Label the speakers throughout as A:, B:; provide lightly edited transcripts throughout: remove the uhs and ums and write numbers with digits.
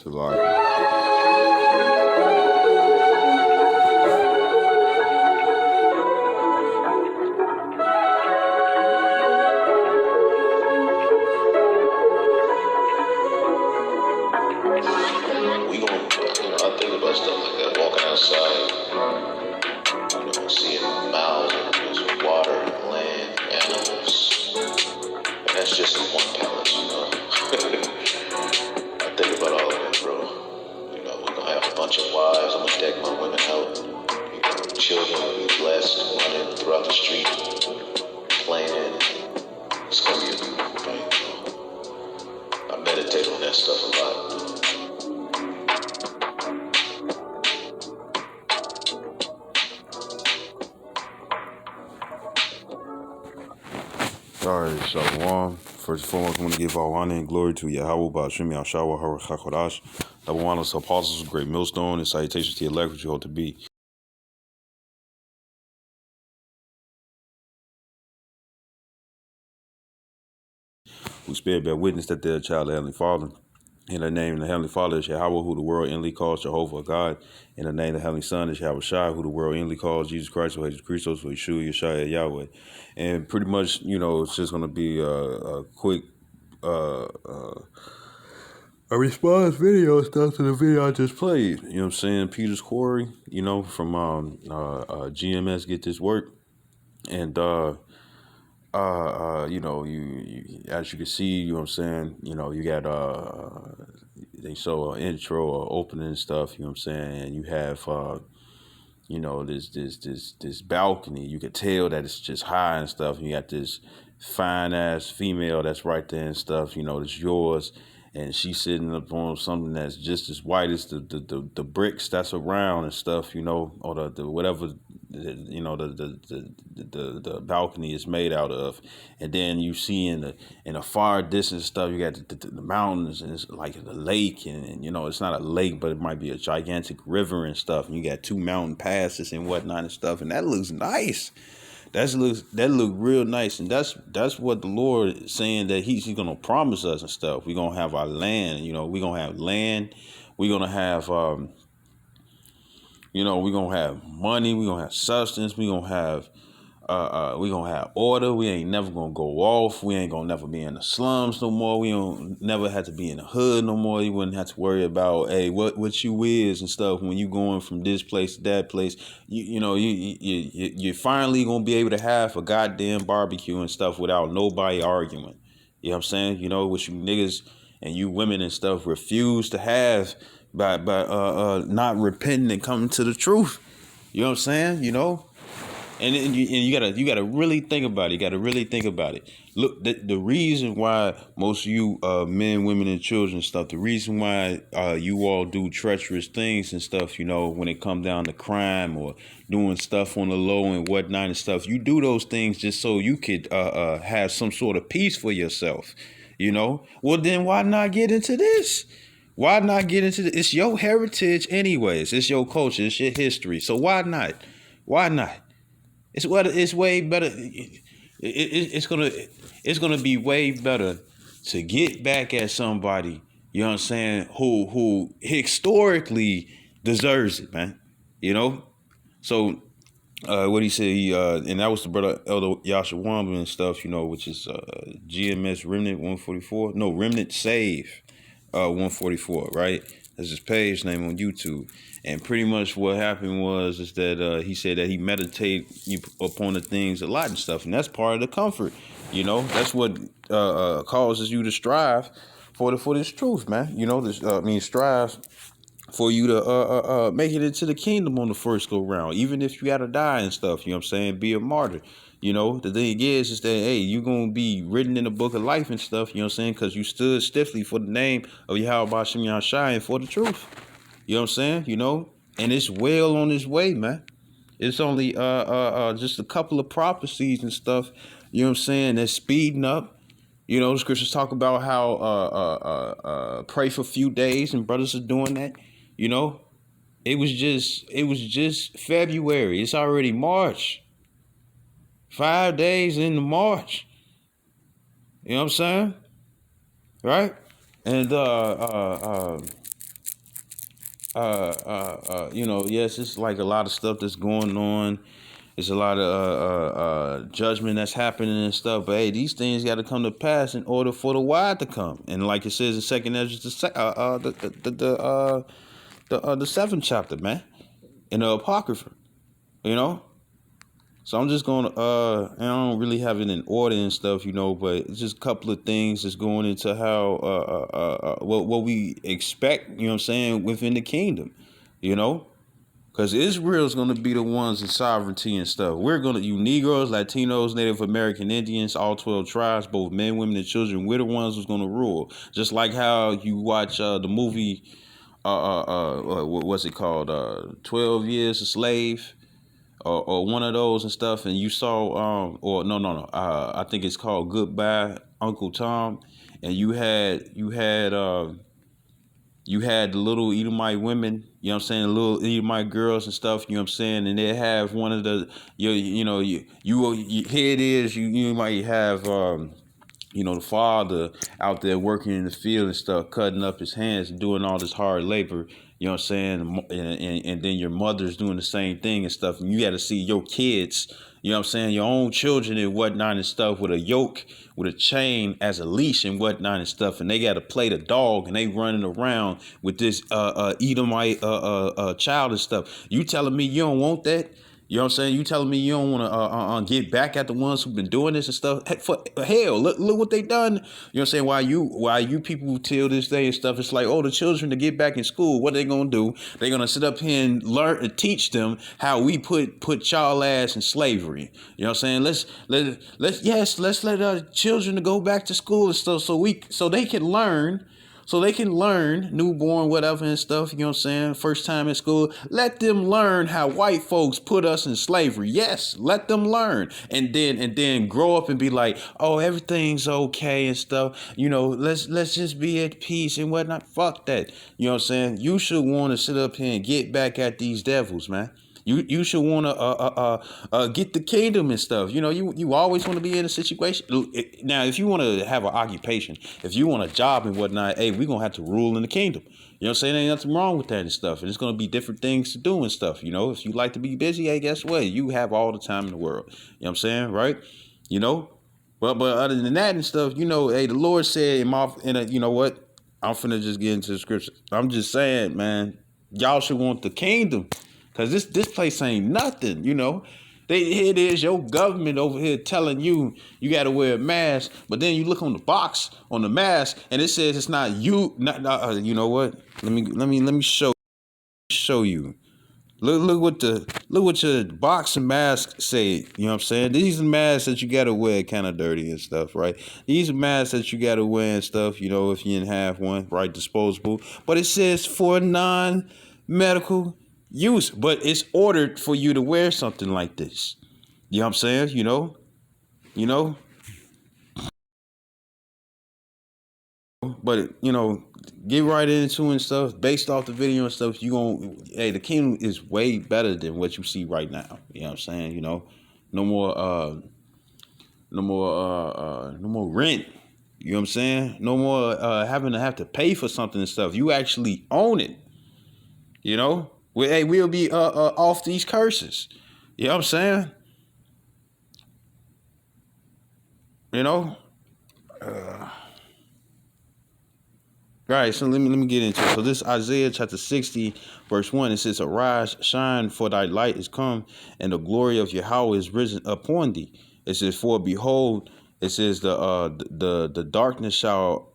A: Salaki.
B: We gon' I think about stuff like that. Walking outside, seeing miles of just water and land, animals, and that's just in one palace. I think about all of that, bro. We're gonna have a bunch of wives. I'm gonna deck my women out. Children will be blessed, running throughout the street, playing. It's gonna be a beautiful thing. I meditate on that stuff a lot.
A: All right, Shalom. First and foremost, I want to give all honor and glory to Yahweh, Ba'ashim Yahshua, HaRachakodash, Double Honors, Apostles, Great Millstone, and salutations to the elect, which you hold to be. We spirit bear witness that they're a child of the Heavenly Father. In the name of the Heavenly Father is Yahweh, who the world inly calls Jehovah God. In the name of the Heavenly Son is Yahweh Shai, who the world inly calls Jesus Christ, or Jesus Christos, or Yeshua, Yeshua, Yahweh. And pretty much, it's just going to be a quick a response video stuff to the video I just played. You know what I'm saying? Peter's Quarry, from GMS Get This Work. And you as you can see, you know what I'm saying, you got they show an intro or opening and stuff, you know what I'm saying, and you have this balcony. You could tell that it's just high and stuff. And you got this fine ass female that's right there and stuff, that's yours. And she's sitting up on something that's just as white as the bricks that's around and stuff, or the whatever, the balcony is made out of. And then you see in the far distance stuff, you got the mountains, and it's like a lake, and it's not a lake, but it might be a gigantic river and stuff. And you got two mountain passes and whatnot and stuff, and that looks nice. That look real nice, and that's what the Lord is saying, that He's gonna promise us and stuff. We're gonna have our land, we're gonna have land, we're gonna have we're gonna have money, we're gonna have substance, we're gonna have order. We ain't never gonna go off. We ain't gonna never be in the slums no more. We don't never have to be in the hood no more. You wouldn't have to worry about, hey, what you is and stuff when you going from this place to that place. You're finally gonna be able to have a goddamn barbecue and stuff without nobody arguing. You know what I'm saying? What you niggas and you women and stuff refuse to have by not repenting and coming to the truth. You know what I'm saying? And you gotta really think about it. You gotta really think about it. Look, the reason why most of you men, women, and children and stuff, the reason why you all do treacherous things and stuff, when it come down to crime or doing stuff on the low and whatnot and stuff, you do those things just so you could have some sort of peace for yourself. Well, then why not get into this? Why not get into this? It's your heritage anyways. It's your culture. It's your history. So why not? Why not? It's way better. It's gonna be way better to get back at somebody, you know what I'm saying, who historically deserves it, man. So what he said, and that was the brother Elder Yasha Wamba and stuff, which is GMS Remnant 144. No, Remnant Save 144, right? That's his page name on YouTube. And pretty much what happened is that he said that he meditate upon the things a lot and stuff, and that's part of the comfort. That's what causes you to strive for this truth, man. Strive for you to make it into the kingdom on the first go round, even if you gotta die and stuff. You know what I'm saying? Be a martyr. The thing is that, hey, you're going to be written in the book of life and stuff, you know what I'm saying? Because you stood stiffly for the name of Yahweh Ba'ashim Yahshai and for the truth. You know what I'm saying? And it's well on its way, man. It's only just a couple of prophecies and stuff, you know what I'm saying, that's speeding up. The scriptures talk about how pray for a few days, and brothers are doing that. It was just February. It's already March. 5 days into March. You know what I'm saying? Right? And yes, it's like a lot of stuff that's going on. It's a lot of judgment that's happening and stuff. But hey, these things got to come to pass in order for the wide to come. And like it says in Second Ezra, the seventh chapter, man, in the Apocrypha. You know. So I'm just gonna I don't really have it in order and stuff, but it's just a couple of things that's going into how what we expect, you know what I'm saying, within the kingdom, you know? Because Israel's gonna be the ones in sovereignty and stuff. You Negroes, Latinos, Native American Indians, all 12 tribes, both men, women, and children, we're the ones who's gonna rule. Just like how you watch the movie what's it called? 12 Years a Slave or one of those and stuff, and you saw or no I think it's called Goodbye Uncle Tom, and you had the little Edomite women, you know what I'm saying, the little Edomite girls and stuff, you know what I'm saying, and they have one of the you here it is, you might have the father out there working in the field and stuff, cutting up his hands and doing all this hard labor, you know what I'm saying? And then your mother's doing the same thing and stuff. And you got to see your kids, you know what I'm saying? Your own children and whatnot and stuff with a yoke, with a chain as a leash and whatnot and stuff. And they got to play the dog and they running around with this Edomite child and stuff. You telling me you don't want that? You know what I'm saying? You telling me you don't want to get back at the ones who've been doing this and stuff? For hell, look what they done. You know what I'm saying? Why you people till this day and stuff? It's like, oh, the children to get back in school. What they gonna do? They gonna sit up here and learn and teach them how we put child ass in slavery. You know what I'm saying? Let's let our children to go back to school and stuff so they can learn. So they can learn, newborn, whatever and stuff, you know what I'm saying? First time in school. Let them learn how white folks put us in slavery. Yes, let them learn. And then grow up and be like, oh, everything's okay and stuff. Let's just be at peace and whatnot. Fuck that. You know what I'm saying? You should want to sit up here and get back at these devils, man. You should want to get the kingdom and stuff. You always want to be in a situation. Now, if you want to have an occupation, if you want a job and whatnot, hey, we're going to have to rule in the kingdom. You know what I'm saying? Ain't nothing wrong with that and stuff. And it's going to be different things to do and stuff. If you like to be busy, hey, guess what? You have all the time in the world. You know what I'm saying? Right? You know? But other than that and stuff, hey, the Lord said you know what? I'm finna just get into the scripture. I'm just saying, man, y'all should want the kingdom. Cause this place ain't nothing, Here it is, your government over here telling you got to wear a mask, but then you look on the box on the mask and it says it's not you. You know what? Let me show you. Look what your box and mask say. You know what I'm saying? These are masks that you gotta wear, kind of dirty and stuff, right? These are masks that you gotta wear and stuff. If you didn't have one, right? Disposable, but it says for non-medical use, but it's ordered for you to wear something like this. You know what I'm saying? You know. But get right into it and stuff. Based off the video and stuff, the kingdom is way better than what you see right now. You know what I'm saying? No more no more rent. You know what I'm saying? No more having to have to pay for something and stuff. You actually own it. We'll be off these curses. You know what I'm saying? Right, so let me get into it. So this Isaiah chapter 60, verse 1, it says, arise, shine, for thy light is come, and the glory of Yahweh is risen upon thee. It says, for behold, it says the darkness shall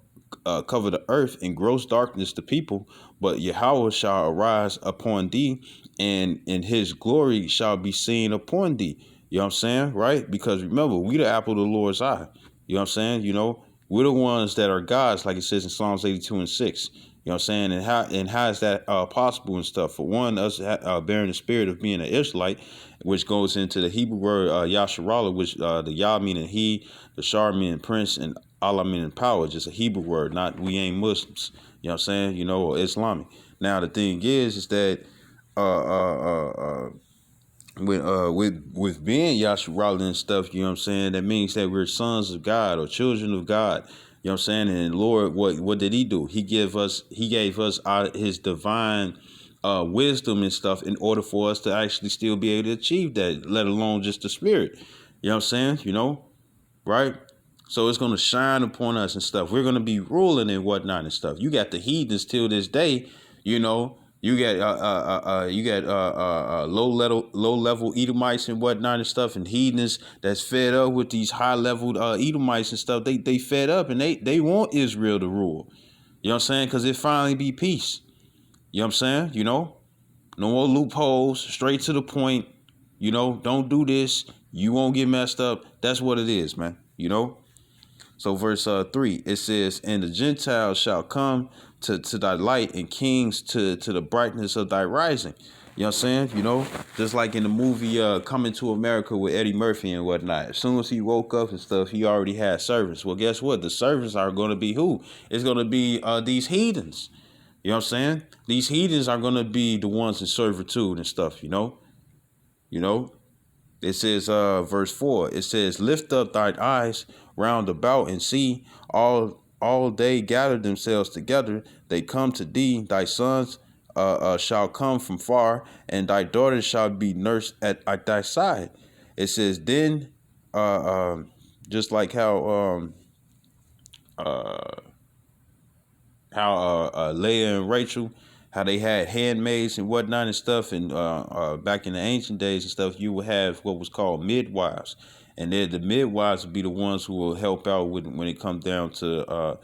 A: cover the earth, and gross darkness the people, but Yahweh shall arise upon thee, and his glory shall be seen upon thee. You know what I'm saying? Right? Because remember, we the apple of the Lord's eye. You know what I'm saying? We're the ones that are gods, like it says in Psalms 82 and 6. You know what I'm saying? And how is that possible and stuff? For one, us bearing the spirit of being an Israelite, which goes into the Hebrew word Yasharallah, which the Yah meaning he, the Shar meaning prince, and Allah meaning power. Just a Hebrew word, not we ain't Muslims. You know what I'm saying? Or Islamic. Now the thing is that with being Yasharallah and stuff, you know what I'm saying, that means that we're sons of God or children of God. You know what I'm saying? And Lord, what did he do? He gave us his divine wisdom and stuff in order for us to actually still be able to achieve that, let alone just the spirit. You know what I'm saying? Right? So it's going to shine upon us and stuff. We're going to be ruling and whatnot and stuff. You got the heathens till this day. You got low level Edomites and whatnot and stuff, and heathens that's fed up with these high level Edomites and stuff. They fed up and they want Israel to rule. You know what I'm saying? Because it finally be peace. You know what I'm saying? No more loopholes, straight to the point. Don't do this. You won't get messed up. That's what it is, man. So verse 3, it says, and the Gentiles shall come to thy light, and kings to the brightness of thy rising. You know what I'm saying? Just like in the movie Coming to America with Eddie Murphy and whatnot. As soon as he woke up and stuff, he already had servants. Well, guess what? The servants are going to be who? It's going to be these heathens. You know what I'm saying? These heathens are going to be the ones in servitude and stuff, It says, verse 4, it says, lift up thine eyes round about and see all they gather themselves together. They come to thee. Thy sons shall come from far, and thy daughters shall be nursed at thy side. It says, then, just like how Leah and Rachel, how they had handmaids and whatnot and stuff, and back in the ancient days and stuff, you would have what was called midwives, and then the midwives would be the ones who will help out with when it comes down to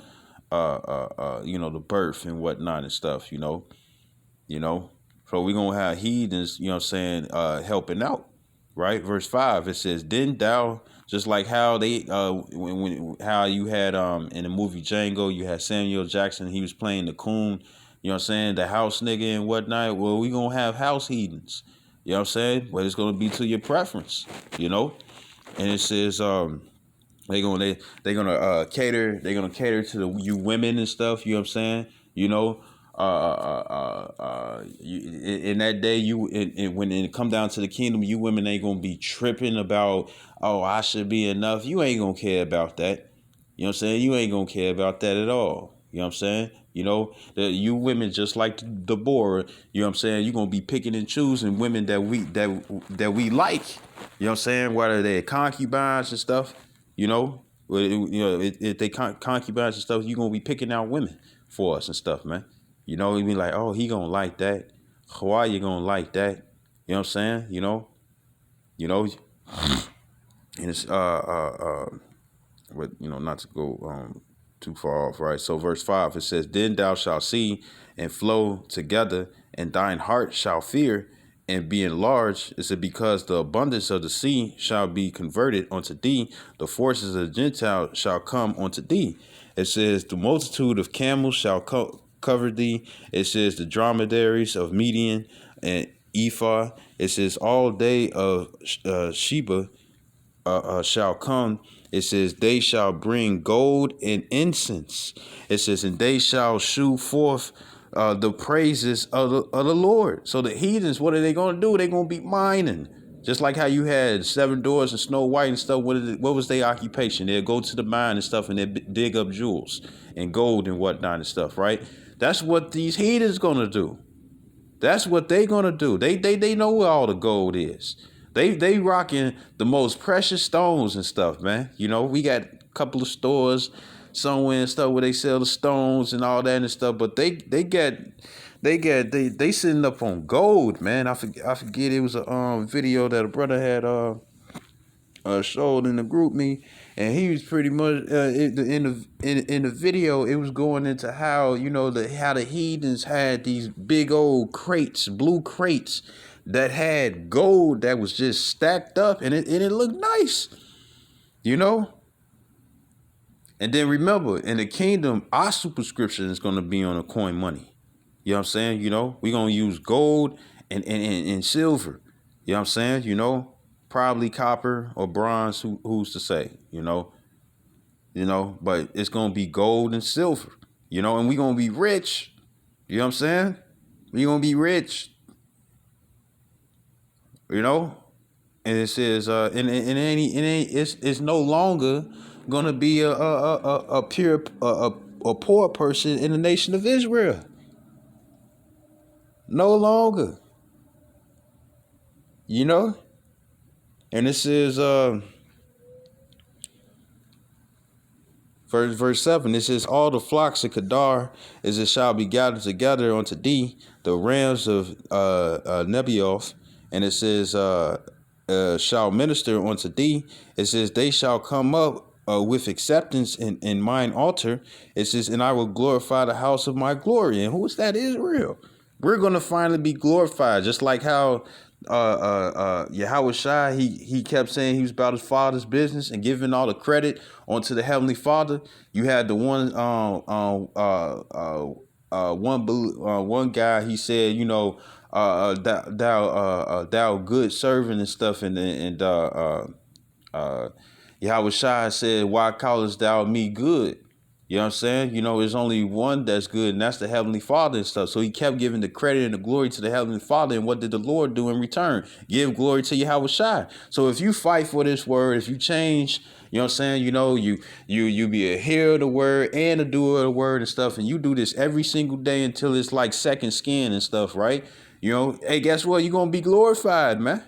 A: the birth and whatnot and stuff, So we're gonna have heathens, helping out, right? Verse 5, it says, then thou, just like how they how you had in the movie Django, you had Samuel Jackson, he was playing the coon, the house nigga and whatnot. Well, we gonna have house heathens, but it's gonna be to your preference, and it says they're gonna cater to you women and stuff. You know what I'm saying? In that day, when it come down to the kingdom, you women ain't gonna be tripping about, oh, I should be enough. You ain't gonna care about that. You know what I'm saying? You ain't gonna care about that at all. You know what I'm saying? You women, just like Deborah, you know what I'm saying? You're gonna be picking and choosing women that we like. You know what I'm saying? Whether they're concubines and stuff, if they concubines and stuff, you're gonna be picking out women for us and stuff, man. You be like, oh, he gonna like that. Why you gonna like that? You know what I'm saying? And it's but not to go too far off, right? So verse 5, it says, then thou shalt see and flow together, and thine heart shall fear and be enlarged. It said, because the abundance of the sea shall be converted unto thee, the forces of the Gentile shall come unto thee. It says, the multitude of camels shall cover thee. It says, the dromedaries of Median and Ephah. It says, all day of Sheba shall come. It says, they shall bring gold and incense. It says, and they shall shew forth the praises of the Lord. So the heathens, what are they going to do? They're going to be mining. Just like how you had Seven Doors and Snow White and stuff. What was their occupation? They'd go to the mine and stuff, and they'd dig up jewels and gold and whatnot and stuff, right? That's what these heathens going to do. That's what they going to do. They know where all the gold is. They rocking the most precious stones and stuff, man. We got a couple of stores somewhere and stuff where they sell the stones and all that and stuff, but they sitting up on gold, man. I forget, it was a video that a brother had showed in the group me, and he was pretty much in the video. It was going into how how the heathens had these big old crates, blue crates, that had gold that was just stacked up, and it looked nice, And then remember, in the kingdom, our superscription is going to be on a coin money. You know what I'm saying? We're going to use gold and silver. You know what I'm saying? Probably copper or bronze, who's to say, but it's going to be gold and silver, and we're going to be rich. You know what I'm saying? We're going to be rich, and it says, it's no longer going to be a poor person in the nation of Israel. No longer. You know? And this is verse 7, it says, all the flocks of Kedar as it shall be gathered together unto thee, the rams of Nebaioth, and it says, shall minister unto thee. It says, they shall come up with acceptance in mine altar. It says, and I will glorify the house of my glory. And who is that? Israel. We're going to finally be glorified, just like how Yahweh Shai, he kept saying he was about his father's business and giving all the credit onto the Heavenly Father. You had the one guy, he said, you know, thou good servant and stuff, and Yahweh Shai said, why callest thou me good? You know what I'm saying? You know, there's only one that's good, and that's the Heavenly Father and stuff. So he kept giving the credit and the glory to the Heavenly Father. And what did the Lord do in return? Give glory to Yahweh Shai. So if you fight for this word, if you change, you know what I'm saying? You know, you be a hearer of the word and a doer of the word and stuff. And you do this every single day until it's like second skin and stuff, right? You know, hey, guess what? You're going to be glorified, man.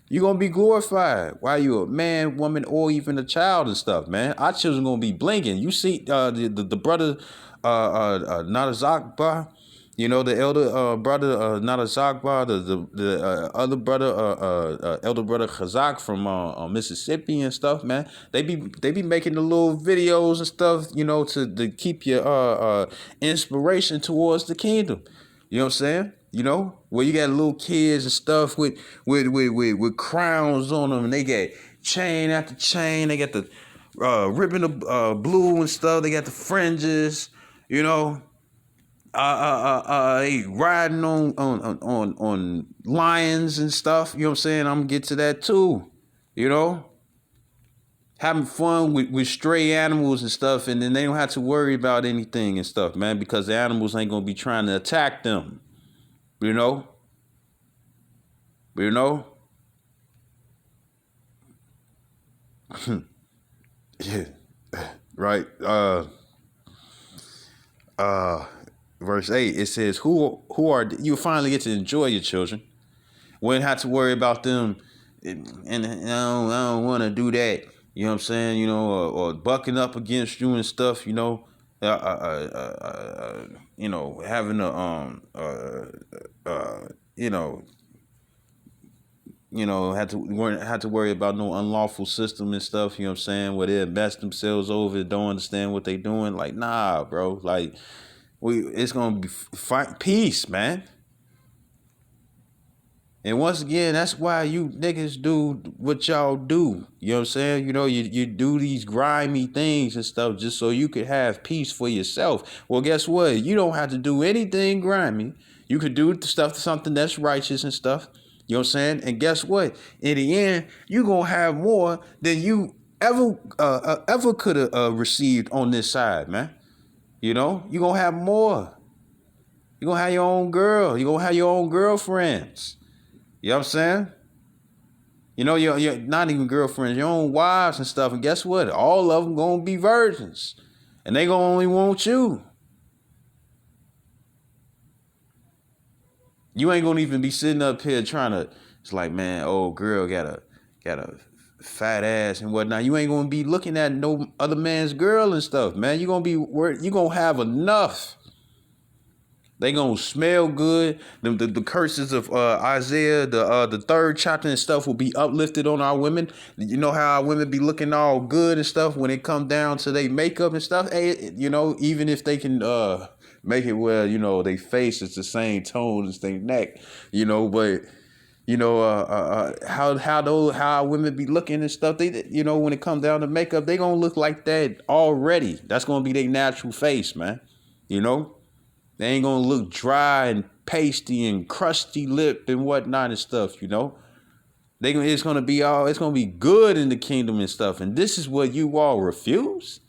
A: You're going to be glorified while you're a man, woman, or even a child and stuff, man. Our children going to be blinking. You see the brother, Nadazakba, you know, the elder brother, Nadazakba, the other brother, elder brother Khazak from Mississippi and stuff, man. They be making the little videos and stuff, you know, to keep your inspiration towards the kingdom. You know what I'm saying? You know, where you got little kids and stuff with crowns on them, and they get chain after chain. They got the ribbon of blue and stuff. They got the fringes. You know, they riding on lions and stuff. You know what I'm saying? I'm gonna get to that too. You know, having fun with stray animals and stuff, and then they don't have to worry about anything and stuff, man, because the animals ain't gonna be trying to attack them. You know? Yeah. Right. Verse 8, it says, who are you finally get to enjoy your children. Wouldn't have to worry about them and I don't want to do that. You know what I'm saying? You know, or bucking up against you and stuff, you know. You know, having had to worry about no unlawful system and stuff, you know what I'm saying, where they mess themselves over, don't understand what they doing. Like, nah, bro. Like, it's gonna be fight peace, man. And once again, that's why you niggas do what y'all do. You know what I'm saying? You know, you do these grimy things and stuff just so you could have peace for yourself. Well, guess what? You don't have to do anything grimy. You could do something that's righteous and stuff. You know what I'm saying? And guess what? In the end, you're going to have more than you ever could have received on this side, man. You know? You're going to have more. You're going to have your own girl. You're going to have your own girlfriends. You know what I'm saying? You know, you're not even girlfriends, your own wives and stuff. And guess what? All of them going to be virgins. And they going to only want you. You ain't going to even be sitting up here trying to, it's like, man, old girl got a fat ass and whatnot. You ain't going to be looking at no other man's girl and stuff, man. You're going to have enough. They gonna smell good. The curses of Isaiah, the third chapter and stuff will be uplifted on our women. You know how our women be looking all good and stuff when it come down to their makeup and stuff. Hey, you know, even if they can make it where, you know, they face is the same tone as their neck, you know, but you know how women be looking and stuff. They, you know, when it comes down to makeup, they gonna look like that already. That's gonna be their natural face, man. You know. They ain't gonna look dry and pasty and crusty lip and whatnot and stuff, you know. It's gonna be good in the kingdom and stuff. And this is what you all refuse?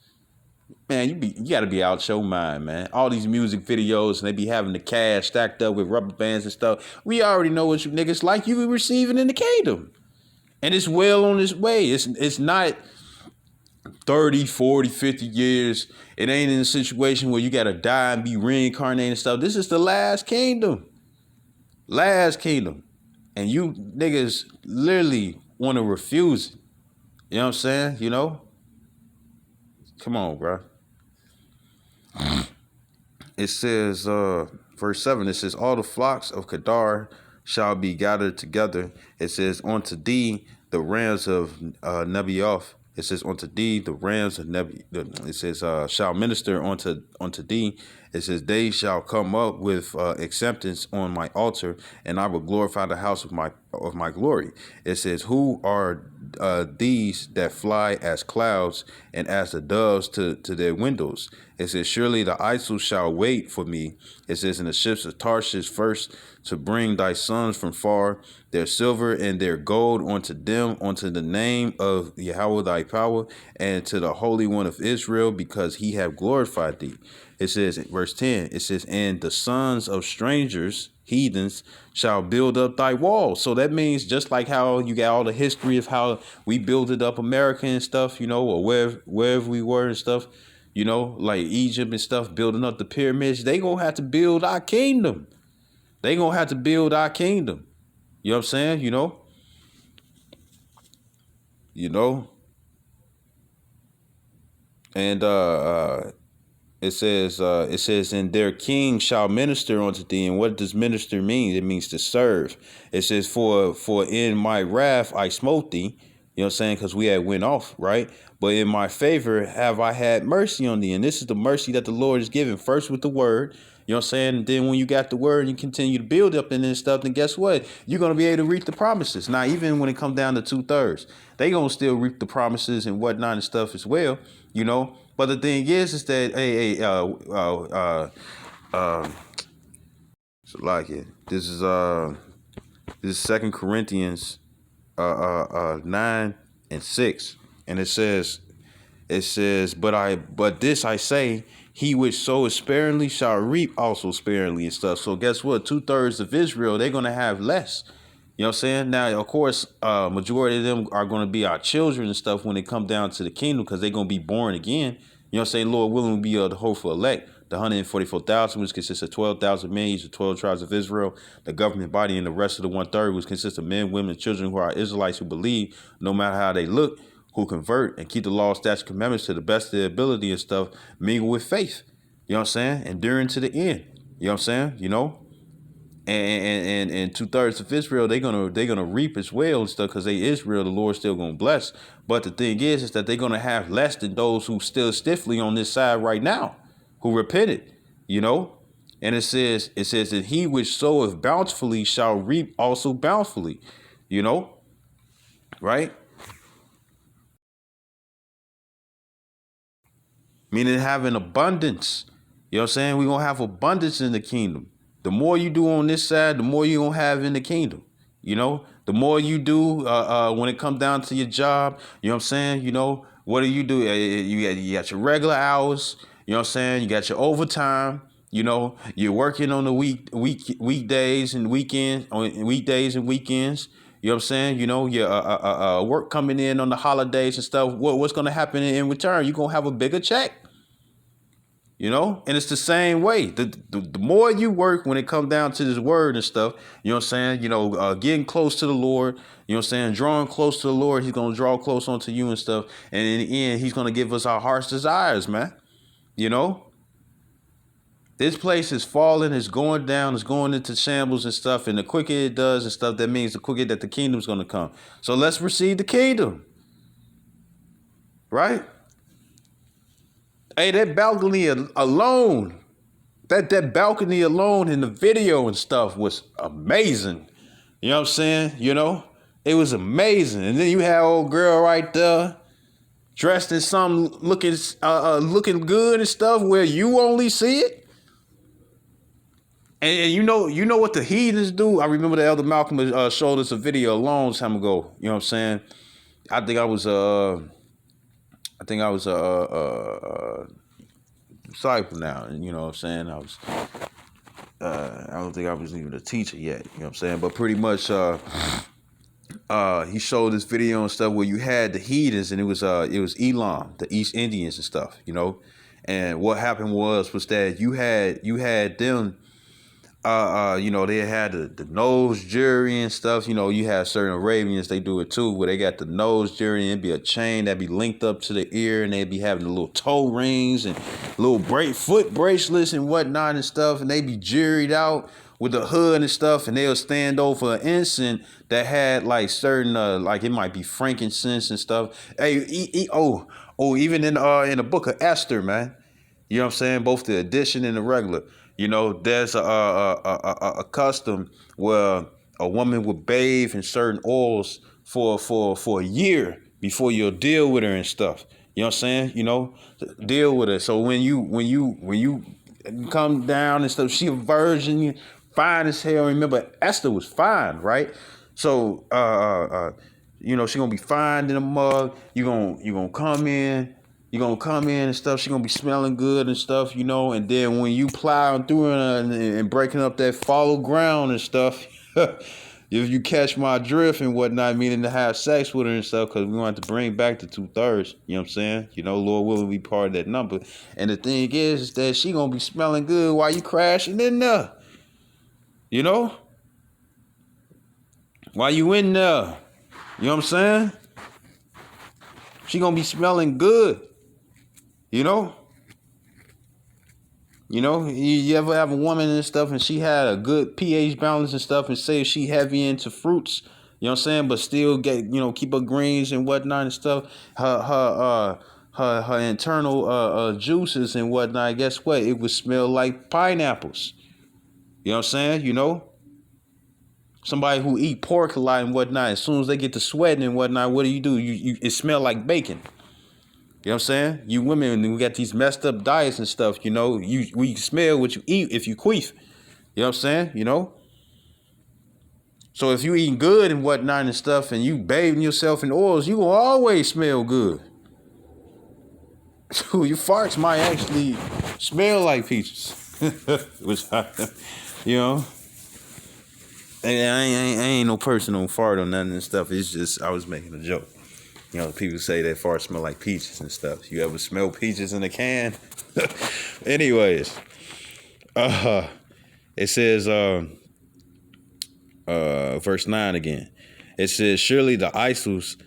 A: Man, you gotta be out your mind, man. All these music videos and they be having the cash stacked up with rubber bands and stuff. We already know what you niggas like. You be receiving in the kingdom. And it's well on its way. It's not 30, 40, 50 years. It ain't in a situation where you got to die and be reincarnated and stuff. This is the last kingdom. Last kingdom. And you niggas literally want to refuse it. You know what I'm saying? You know? Come on, bro. It says, verse 7, it says, all the flocks of Kedar shall be gathered together. It says, unto thee the rams of Nebaioth. It says, unto thee the rams of Nebaioth. It says, shall minister unto thee. It says, they shall come up with acceptance on my altar, and I will glorify the house of my glory. It says, who are these that fly as clouds and as the doves to their windows? It says, surely the Isil shall wait for me. It says, in the ships of Tarshish first to bring thy sons from far, their silver and their gold unto them, unto the name of Yahweh thy power, and to the Holy One of Israel, because he have glorified thee. It says, verse 10, it says, and the sons of strangers, heathens, shall build up thy walls. So that means just like how you got all the history of how we builded up America and stuff, you know, or wherever we were and stuff, you know, like Egypt and stuff, building up the pyramids, they gonna have to build our kingdom. They gonna have to build our kingdom. You know what I'm saying? You know, and it says, and their king shall minister unto thee. And what does minister mean? It means to serve. It says, for in my wrath I smote thee. You know what I'm saying? Because we had went off, right? But in my favor have I had mercy on thee. And this is the mercy that the Lord is giving, first with the word. You know what I'm saying? And then when you got the word and you continue to build up in this stuff, then guess what? You're going to be able to reap the promises. Now, even when it comes down to 2/3, they going to still reap the promises and whatnot and stuff as well, you know? But the thing is that, so like it. This is 2 Corinthians 9:6, and it says, but this I say, he which soweth sparingly shall reap also sparingly and stuff. So guess what? 2/3 of Israel, they're gonna have less. You know what I'm saying? Now, of course, majority of them are going to be our children and stuff when it come down to the kingdom, because they're going to be born again. You know what I'm saying? Lord willing, will be the hopeful elect. The 144,000, which consists of 12,000 men, each of 12 tribes of Israel, the government body, and the rest of the 1/3, which consists of men, women, and children who are Israelites who believe, no matter how they look, who convert and keep the law, statutes, commandments to the best of their ability and stuff, mingle with faith. You know what I'm saying? Enduring to the end. You know what I'm saying? You know? And 2/3 of Israel, they're gonna reap as well and stuff, because they Israel, the Lord's still gonna bless. But the thing is that they're gonna have less than those who still stiffly on this side right now, who repented, you know. And it says that he which soweth bountifully shall reap also bountifully, you know, right? Meaning having abundance. You know what I'm saying? We're gonna have abundance in the kingdom. The more you do on this side, the more you're gonna have in the kingdom. You know, the more you do when it comes down to your job, you know what I'm saying? You know, what do? You got your regular hours, you know what I'm saying? You got your overtime, you know, you're working on the weekdays and weekends, on weekdays and weekends. You know what I'm saying? You know, your work coming in on the holidays and stuff. What's going to happen in return? You're going to have a bigger check. You know, and it's the same way. The more you work when it comes down to this word and stuff, you know what I'm saying? You know, getting close to the Lord, you know what I'm saying? Drawing close to the Lord, he's going to draw close onto you and stuff. And in the end, he's going to give us our heart's desires, man. You know, this place is falling, it's going down, it's going into shambles and stuff. And the quicker it does and stuff, that means the quicker that the kingdom's going to come. So let's receive the kingdom, right? Hey, that balcony alone. That balcony alone in the video and stuff was amazing. You know what I'm saying? You know, it was amazing. And then you had old girl right there, dressed in something looking good and stuff, where you only see it. And you know what the heathens do. I remember the Elder Malcolm showed us a video a long time ago. You know what I'm saying? I think I was disciple now, and you know what I'm saying. I don't think I was even a teacher yet. You know what I'm saying? But pretty much, he showed this video and stuff where you had the heathens, and it was Elam, the East Indians and stuff. You know, and what happened was that you had them they had the nose jury and stuff. You have certain Arabians, they do it too, where they got the nose jury and it'd be a chain that be linked up to the ear, and they'd be having the little toe rings and little foot bracelets and whatnot and stuff, and they be juried out with the hood and stuff, and they'll stand over an incense that had like certain like it might be frankincense and stuff. Hey, even in the book of Esther, man. You know what I'm saying? Both the edition and the regular. There's a custom where a woman would bathe in certain oils for a year before you'll deal with her and stuff. You know what I'm saying? Deal with her. So when you come down and stuff, she a virgin, fine as hell. Remember, Esther was fine, right? So she gonna be fine in a mug. You gonna come in. You're gonna come in and stuff. She's gonna be smelling good and stuff, and then when you plowing through and breaking up that fallow ground and stuff, if you catch my drift and whatnot, meaning to have sex with her and stuff, because we want to bring back the 2/3. You know what I'm saying? Lord willing, be part of that number. And the thing is that she gonna be smelling good while you crashing in there. While you in there, you know what I'm saying? She gonna be smelling good. You ever have a woman and stuff and she had a good pH balance and stuff, and say she heavy into fruits, you know what I'm saying, but still get, keep her greens and whatnot and stuff, her internal juices and whatnot, guess what? It would smell like pineapples. You know what I'm saying? Somebody who eat pork a lot and whatnot, as soon as they get to sweating and whatnot, what do? It smell like bacon. You know what I'm saying? You women, we got these messed up diets and stuff, we smell what you eat if you queef. You know what I'm saying? So if you eating good and whatnot and stuff, and you bathing yourself in oils, you will always smell good. Your farts might actually smell like peaches. Which, and I ain't no personal fart or nothing and stuff. It's just, I was making a joke. People say that fart smell like peaches and stuff. You ever smell peaches in a can? Anyways, it says, verse 9 again. It says, surely the isles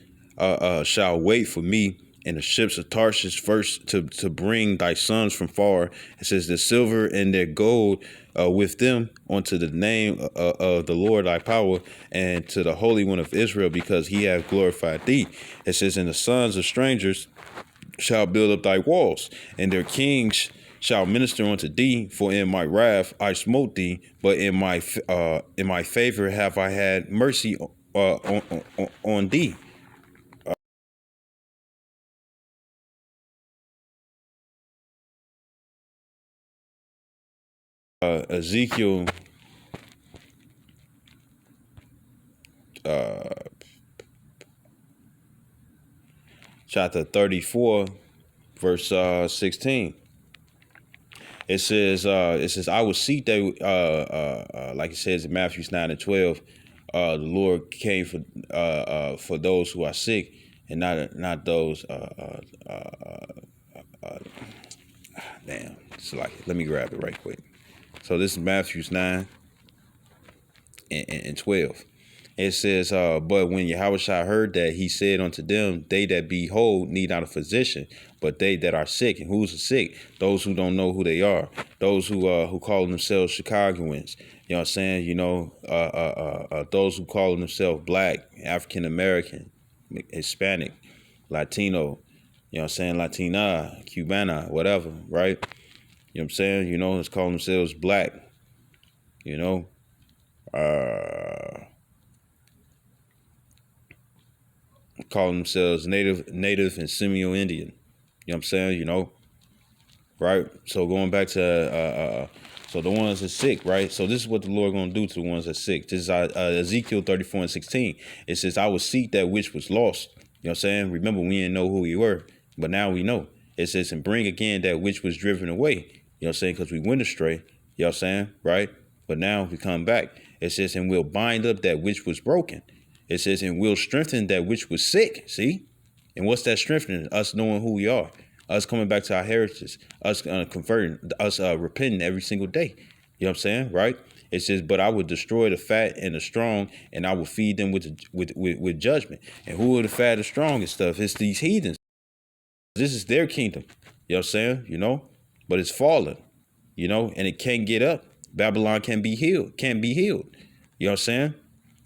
A: shall wait for me, and the ships of Tarshish first to bring thy sons from far. It says, the silver and their gold with them unto the name of the Lord thy power, and to the Holy One of Israel, because he hath glorified thee. It says, and the sons of strangers shall build up thy walls, and their kings shall minister unto thee. For in my wrath I smote thee, but in my favor have I had mercy on thee. Ezekiel chapter 34, verse 16. It says, I will seek that, like it says in Matthew 9 and 12, the Lord came for those who are sick, and not those. Damn, it's like, let me grab it right quick. So this is Matthew 9 and 12. It says, but when Yahushua heard that, he said unto them, they that be whole need not a physician, but they that are sick. And who's sick? Those who don't know who they are. Those who call themselves Chicagoans. You know what I'm saying? Those who call themselves Black, African American, Hispanic, Latino. You know what I'm saying? Latina, Cubana, whatever, right? You know what I'm saying? It's calling themselves Black. Calling themselves native and semi-Indian. You know what I'm saying? Right? So going back to so the ones that are sick, right? So this is what the Lord gonna do to the ones that are sick. This is Ezekiel 34 and 16. It says, I will seek that which was lost. You know what I'm saying? Remember, we didn't know who we were, but now we know. It says, and bring again that which was driven away. You know what I'm saying? Because we went astray. You know what I'm saying? Right? But now we come back. It says, and we'll bind up that which was broken. It says, and we'll strengthen that which was sick. See? And what's that strengthening? Us knowing who we are. Us coming back to our heritage. Us converting. Us repenting every single day. You know what I'm saying? Right? It says, but I would destroy the fat and the strong, and I will feed them with judgment. And who are the fat and strong and stuff? It's these heathens. This is their kingdom. You know what I'm saying? But it's fallen, and it can't get up. Babylon can't be healed. You know what I'm saying?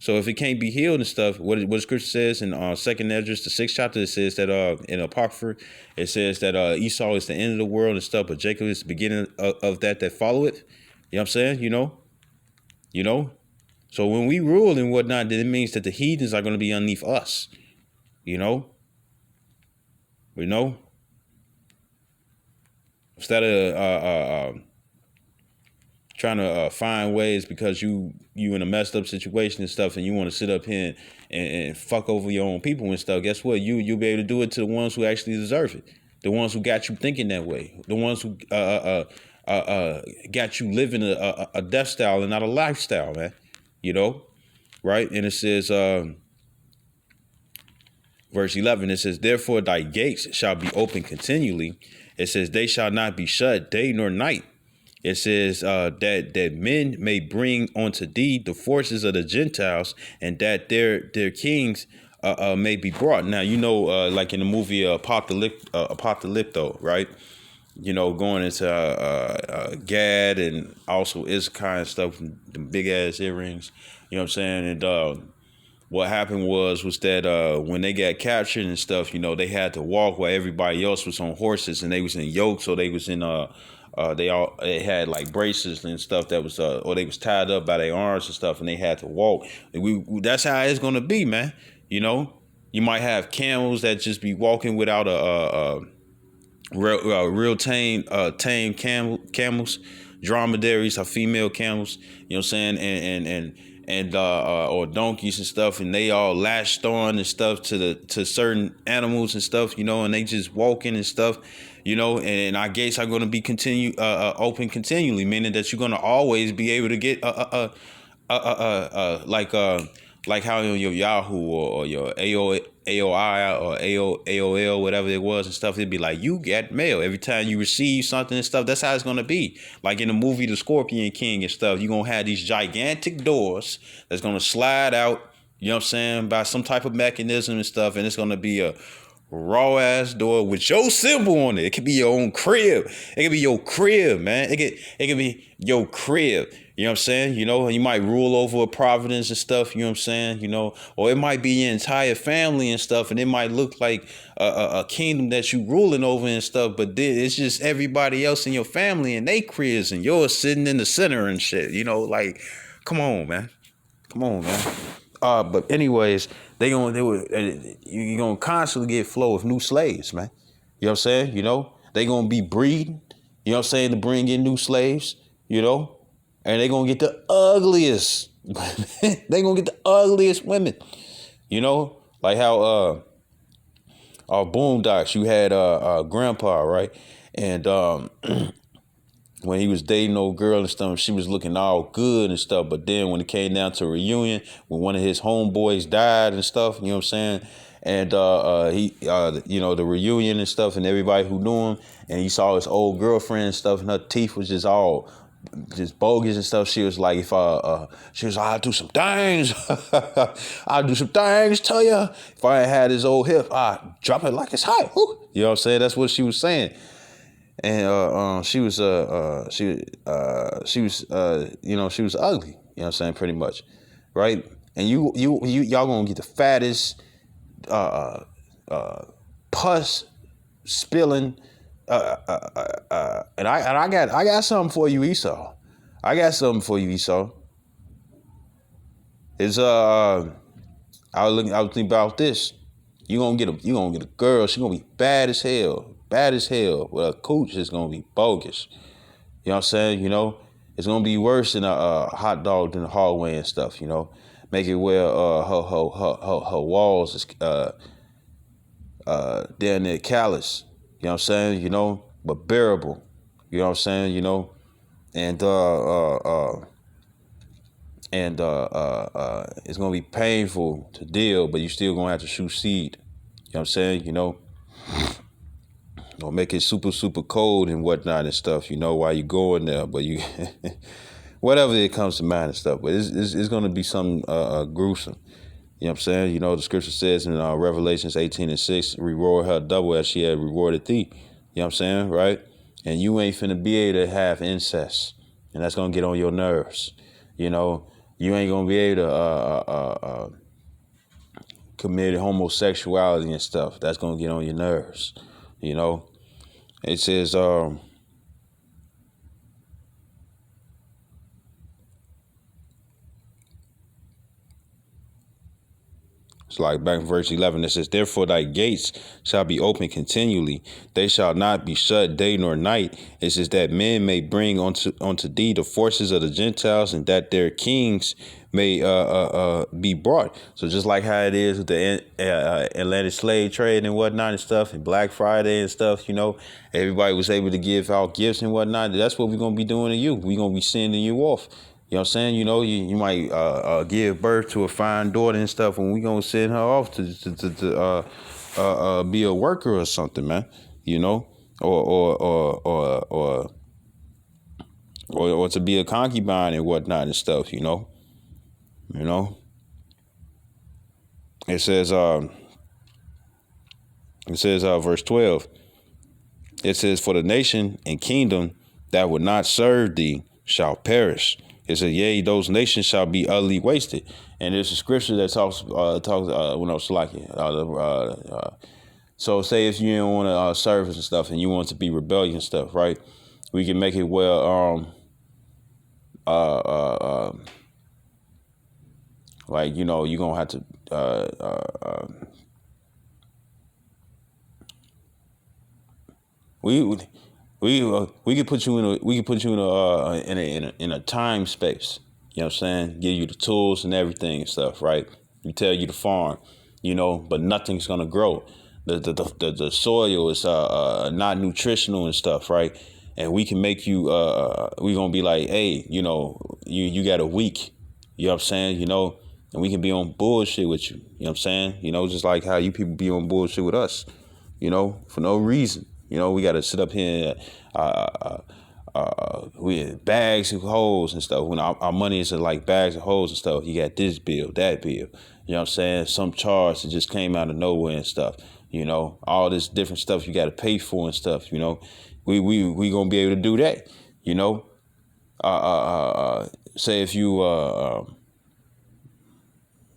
A: So if it can't be healed and stuff, what Scripture says in Second Ezra, the 6th chapter, it says that in Apocrypha, it says that Esau is the end of the world and stuff, but Jacob is the beginning of that follow it. You know what I'm saying? So when we rule and whatnot, then it means that the heathens are going to be underneath us. Instead of trying to find ways because you in a messed up situation and stuff, and you want to sit up here and fuck over your own people and stuff. Guess what? You'll be able to do it to the ones who actually deserve it, the ones who got you thinking that way, the ones who got you living a death style and not a lifestyle, man. Right? And it says, verse 11, it says, therefore thy gates shall be open continually. It says, they shall not be shut day nor night. It says that men may bring unto thee the forces of the Gentiles, and that their kings may be brought. Now, like in the movie Apocalypto, right? Going into Gad and also Issachar and stuff, the big ass earrings. You know what I'm saying? And what happened was that when they got captured and stuff, they had to walk while everybody else was on horses, and they was in yokes, so they was in they had like braces and stuff that was or they was tied up by their arms and stuff, and they had to walk. That's how it's gonna be, man. You might have camels that just be walking without a real tame camels. Dromedaries are female camels. You know what I'm saying? And or donkeys and stuff, and they all lashed on and stuff to certain animals and stuff, and they just walking and stuff, and our gates are going to be open continually, meaning that you're going to always be able to get like how on your Yahoo or your AOI or AOL, whatever it was and stuff, it'd be like, you get mail every time you receive something and stuff. That's how it's going to be. Like in the movie The Scorpion King and stuff, you're going to have these gigantic doors that's going to slide out, you know what I'm saying, by some type of mechanism and stuff. And it's going to be a raw ass door with your symbol on it. It could be your own crib. It could be your crib, man. It could be your crib. You know what I'm saying? You might rule over a providence and stuff, you know what I'm saying? Or it might be your entire family and stuff, and it might look like a kingdom that you ruling over and stuff, but then it's just everybody else in your family and they cribs and yours sitting in the center and shit, like, come on, man. But anyways, you're gonna constantly get flow of new slaves, man. You know what I'm saying? They gonna be breeding, you know what I'm saying, to bring in new slaves, and they gonna get the ugliest. They gonna get the ugliest women, like how Boondocks, you had Grandpa, right? And when he was dating old girl and stuff, she was looking all good and stuff. But then when it came down to a reunion, when one of his homeboys died and stuff, you know what I'm saying? And he, the reunion and stuff, and everybody who knew him, and he saw his old girlfriend and stuff, and her teeth was just all just bogus and stuff. She was like, she was like, I'll do some things. I'll do some things to you. If I had his old hip, I'd drop it like it's hot. Woo. You know what I'm saying? That's what she was saying. And she was ugly. You know what I'm saying? Pretty much, right? And y'all gonna get the fattest, pus spilling. And I got something for you, Esau. It's I was thinking about this. You gonna get a girl. She gonna be bad as hell. Well, a cooch is gonna be bogus. You know what I'm saying? It's gonna be worse than a hot dog in the hallway and stuff. Make it where her walls is down there callous. You know what I'm saying? But bearable. You know what I'm saying? And it's gonna be painful to deal, but you still gonna have to shoot seed. You know what I'm saying? Don't make it super, super cold and whatnot and stuff, while you going there. But you whatever it comes to mind and stuff. But it's going to be something gruesome. You know what I'm saying? You know, the scripture says in Revelations 18:6, reward her double as she had rewarded thee. You know what I'm saying? Right? And you ain't finna be able to have incest. And that's going to get on your nerves. You know, you ain't going to be able to commit homosexuality and stuff. That's going to get on your nerves. You know, it says, it's like back in verse 11, it says, therefore thy gates shall be open continually. They shall not be shut day nor night. It says that men may bring unto thee the forces of the Gentiles, and that their kings may be brought. So just like how it is with the Atlantic slave trade and whatnot and stuff, and Black Friday and stuff, you know, everybody was able to give out gifts and whatnot. That's what we're going to be doing to you. We're going to be sending you off. You know what I'm saying? You know, you might give birth to a fine daughter and stuff, and we gonna send her off to be a worker or something, man. You know, or to be a concubine and whatnot and stuff. You know. It says verse 12. It says, for the nation and kingdom that would not serve thee shall perish. It says, yea, those nations shall be utterly wasted. And there's a scripture that talks when I was like it. So say if you don't want to service and stuff, and you want to be rebellious and stuff, right? We can make it like, you know, you're gonna have to we could put you in a time space. You know what I'm saying? Give you the tools and everything and stuff, right? We tell you to farm, you know, but nothing's gonna grow. The soil is not nutritional and stuff, right? And we can make you we gonna be like, hey, you know, you got a week. You know what I'm saying? You know, and we can be on bullshit with you. You know what I'm saying? You know, just like how you people be on bullshit with us, you know, for no reason. You know, we got to sit up here, we had bags of holes and stuff. When our money is like bags of holes and stuff, you got this bill, that bill. You know what I'm saying? Some charge that just came out of nowhere and stuff. You know, all this different stuff you got to pay for and stuff. You know, we gonna be able to do that. You know, say if you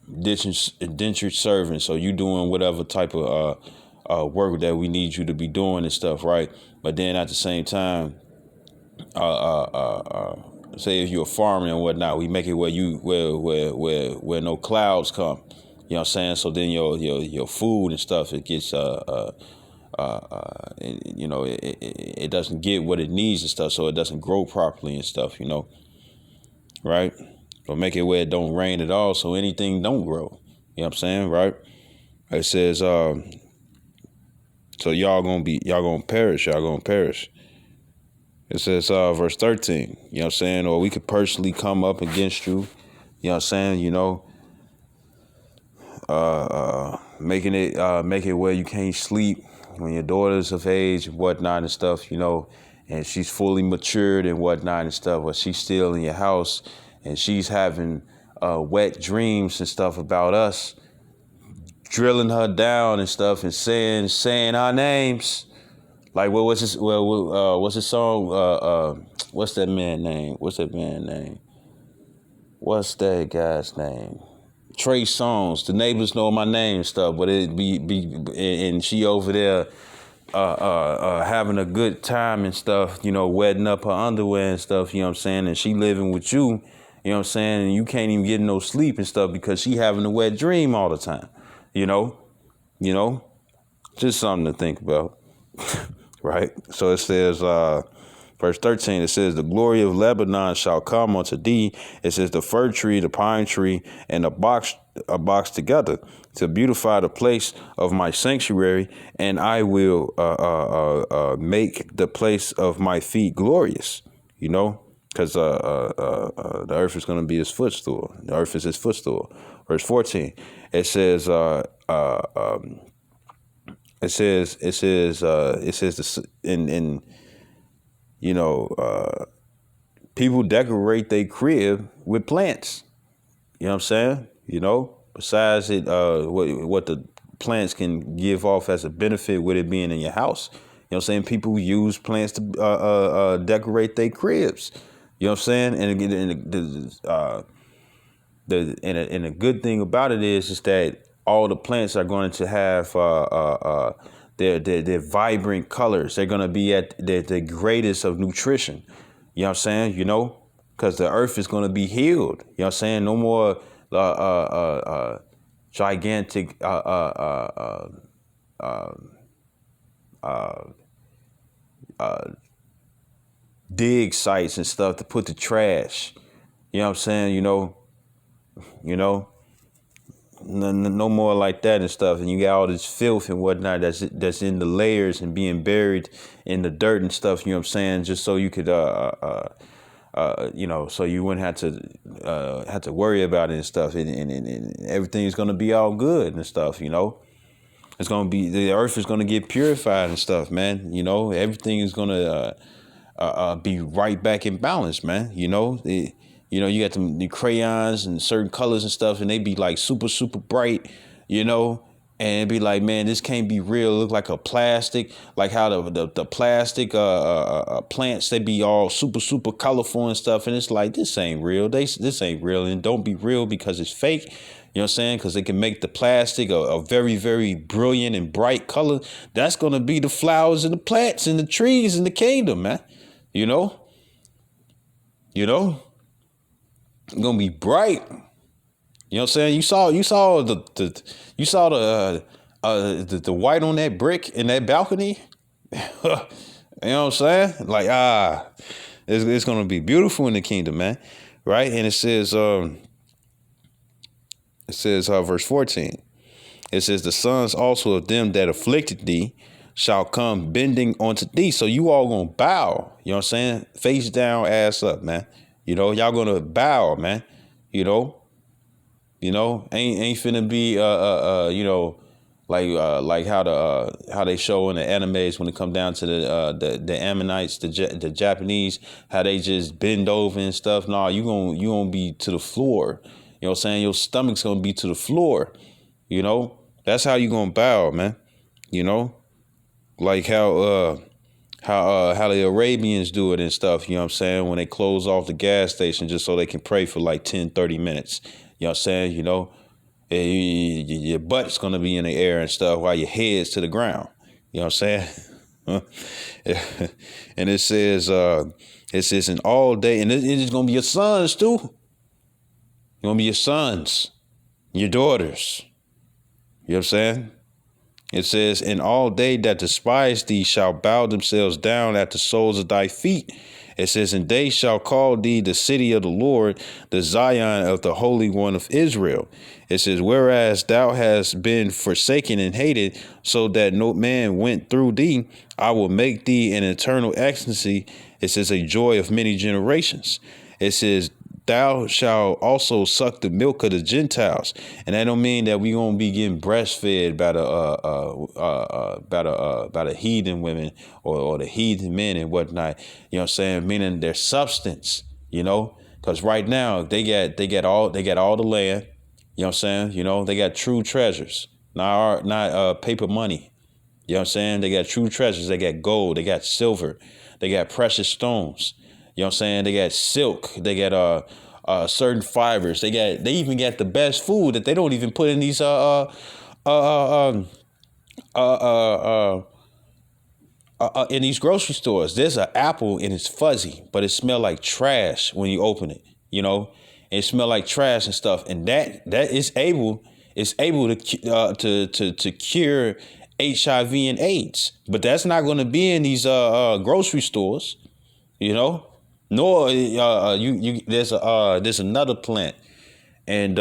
A: indentured servant, so you doing whatever type of work that we need you to be doing and stuff, right? But then at the same time, say if you're a farmer and whatnot, we make it where no clouds come. You know what I'm saying? So then your food and stuff, it gets you know, it doesn't get what it needs and stuff, so it doesn't grow properly and stuff, you know, right? Or make it where it don't rain at all, so anything don't grow. You know what I'm saying, right? It says, so y'all gonna perish. It says, verse 13, you know what I'm saying? Or we could personally come up against you, you know what I'm saying? You know, make it where you can't sleep when your daughter's of age and whatnot and stuff, you know, and she's fully matured and whatnot and stuff, but she's still in your house and she's having wet dreams and stuff about us, drilling her down and stuff and saying our names. Like, what's this? What's the song? What's that man name? What's that guy's name? Trey Songz. The neighbors know my name and stuff, but it be and she over there having a good time and stuff, you know, wetting up her underwear and stuff, you know what I'm saying? And she living with you, you know what I'm saying? And you can't even get no sleep and stuff because she having a wet dream all the time, you know, just something to think about. Right. So it says, verse 13, it says, the glory of Lebanon shall come unto thee. It says, the fir tree, the pine tree, and a box together to beautify the place of my sanctuary, and I will make the place of my feet glorious, you know, because the earth is going to be his footstool. The earth is his footstool. Verse 14, it says, it says in you know, People decorate their crib with plants. You know what I'm saying? Besides it, what the plants can give off as a benefit with it being in your house. You know what I'm saying? People use plants to decorate their cribs. You know what I'm saying? And the good thing about it is that all the plants are going to have their vibrant colors. They're going to be at the greatest of nutrition. You know what I'm saying? Because the earth is going to be healed. You know what I'm saying? No more gigantic dig sites and stuff to put the trash. You know what I'm saying? You know, no more like that and stuff. And you got all this filth and whatnot that's in the layers and being buried in the dirt and stuff. You know what I'm saying? Just so you could so you wouldn't have to worry about it and stuff, and everything's gonna be all good and stuff. It's gonna be, the earth is gonna get purified and stuff, man. Everything is gonna be right back in balance, man. You got the crayons and certain colors and stuff, and they be like super, super bright, and it'd be like, man, this can't be real. It look like a plastic, like how the plastic plants, they be all super, super colorful and stuff. And it's like, this ain't real. This ain't real. And don't be real because it's fake. You know what I'm saying? Because they can make the plastic a very, very brilliant and bright color. That's going to be the flowers and the plants and the trees in the kingdom, man. You know? It's going to be bright. You know what I'm saying? You saw the white on that brick in that balcony. You know what I'm saying? Like, it's gonna be beautiful in the kingdom, man. Right? And it says verse 14. It says, the sons also of them that afflicted thee shall come bending unto thee. So you all gonna bow. You know what I'm saying? Face down, ass up, man. Y'all gonna bow, man. Ain't finna be like how they show in the animes when it come down to the Ammonites, the Japanese, how they just bend over and stuff. Nah, you gonna be to the floor. You know what I'm saying? Your stomach's gonna be to the floor. That's how you gonna bow, man. Like how the Arabians do it and stuff, you know what I'm saying, when they close off the gas station just so they can pray for like 10, 30 minutes. You know what I'm saying? Your butt's going to be in the air and stuff while your head's to the ground. You know what I'm saying? And it says in all day, and it's going to be your sons too. It's going to be your sons, your daughters. You know what I'm saying? It says, and all they that despise thee shall bow themselves down at the soles of thy feet. It says, and they shall call thee the city of the Lord, the Zion of the Holy One of Israel. It says, whereas thou hast been forsaken and hated, so that no man went through thee, I will make thee an eternal excellency. It says, a joy of many generations. It says, thou shalt also suck the milk of the Gentiles. And that don't mean that we gonna be getting breastfed by the heathen women or the heathen men and whatnot. You know what I'm saying? Meaning their substance, because right now they got all the land. You know what I'm saying? They got true treasures, not paper money. You know what I'm saying? They got true treasures. They got gold. They got silver. They got precious stones. You know what I'm saying? They got silk. They got certain fibers. They even got the best food that they don't even put in these in these grocery stores. There's an apple and it's fuzzy, but it smells like trash when you open it. It smells like trash and stuff, and that is able to cure HIV and AIDS. But that's not going to be in these grocery stores. Nor there's another plant, and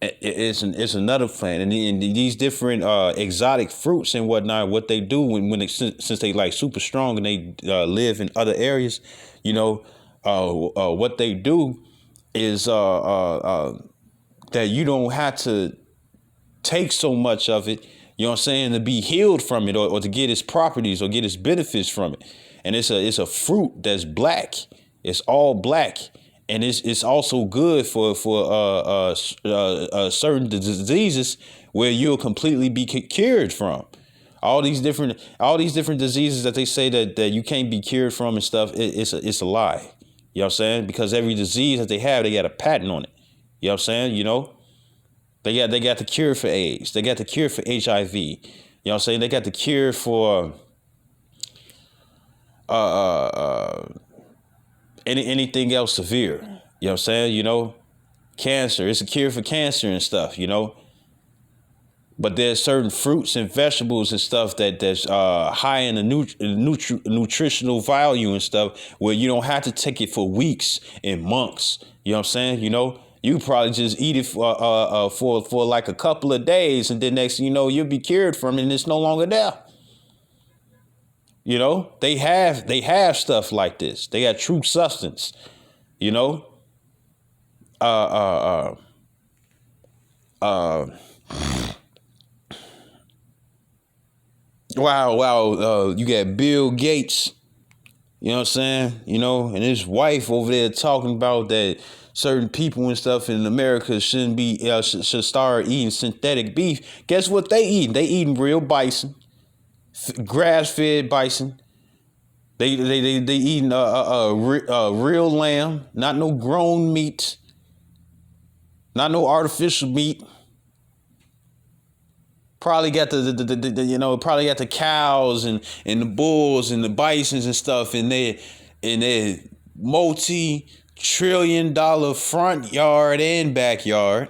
A: it's another plant, and these different exotic fruits and whatnot. What they do since they like super strong and they live in other areas, what they do is that you don't have to take so much of it. You know what I'm saying, to be healed from it or to get its properties or get its benefits from it. and it's a fruit that's black. It's all black, and it's also good for certain diseases where you'll completely be cured from. All these different diseases that they say that you can't be cured from and stuff. It's a lie. You know what I'm saying? Because every disease that they have, they got a patent on it. You know what I'm saying? You know, they got the cure for AIDS. They got the cure for HIV. You know what I'm saying? They got the cure for anything else severe. You know what I'm saying? You know, cancer. It's a cure for cancer and stuff, you know. But there's certain fruits and vegetables and stuff that's high in the nutritional value and stuff where you don't have to take it for weeks and months. You know what I'm saying? You know, you probably just eat it for like a couple of days, and then next thing you know, you'll be cured from it and it's no longer there. You know, they have stuff like this. They got true substance. You know, wow. You got Bill Gates. You know what I'm saying? You know, and his wife over there talking about that certain people and stuff in America shouldn't be should start eating synthetic beef. Guess what they eating? They eating real bison, grass-fed bison. They eating real lamb, not no grown meat, not no artificial meat. Probably got the you know, probably got the cows and the bulls and the bisons and stuff in their multi-trillion-dollar front yard and backyard.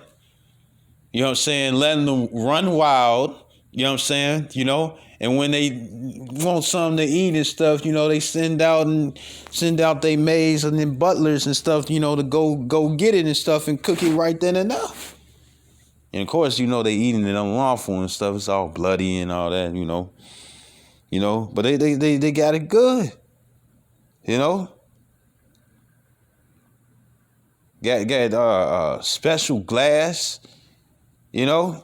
A: You know what I'm saying? Letting them run wild. You know what I'm saying? You know, and when they want something to eat and stuff, you know, they send out their maids and then butlers and stuff, you know, to go get it and stuff and cook it right then and there. And of course, you know, they eating it unlawful and stuff. It's all bloody and all that, you know. You know, but they got it good. You know. Got special glass, you know.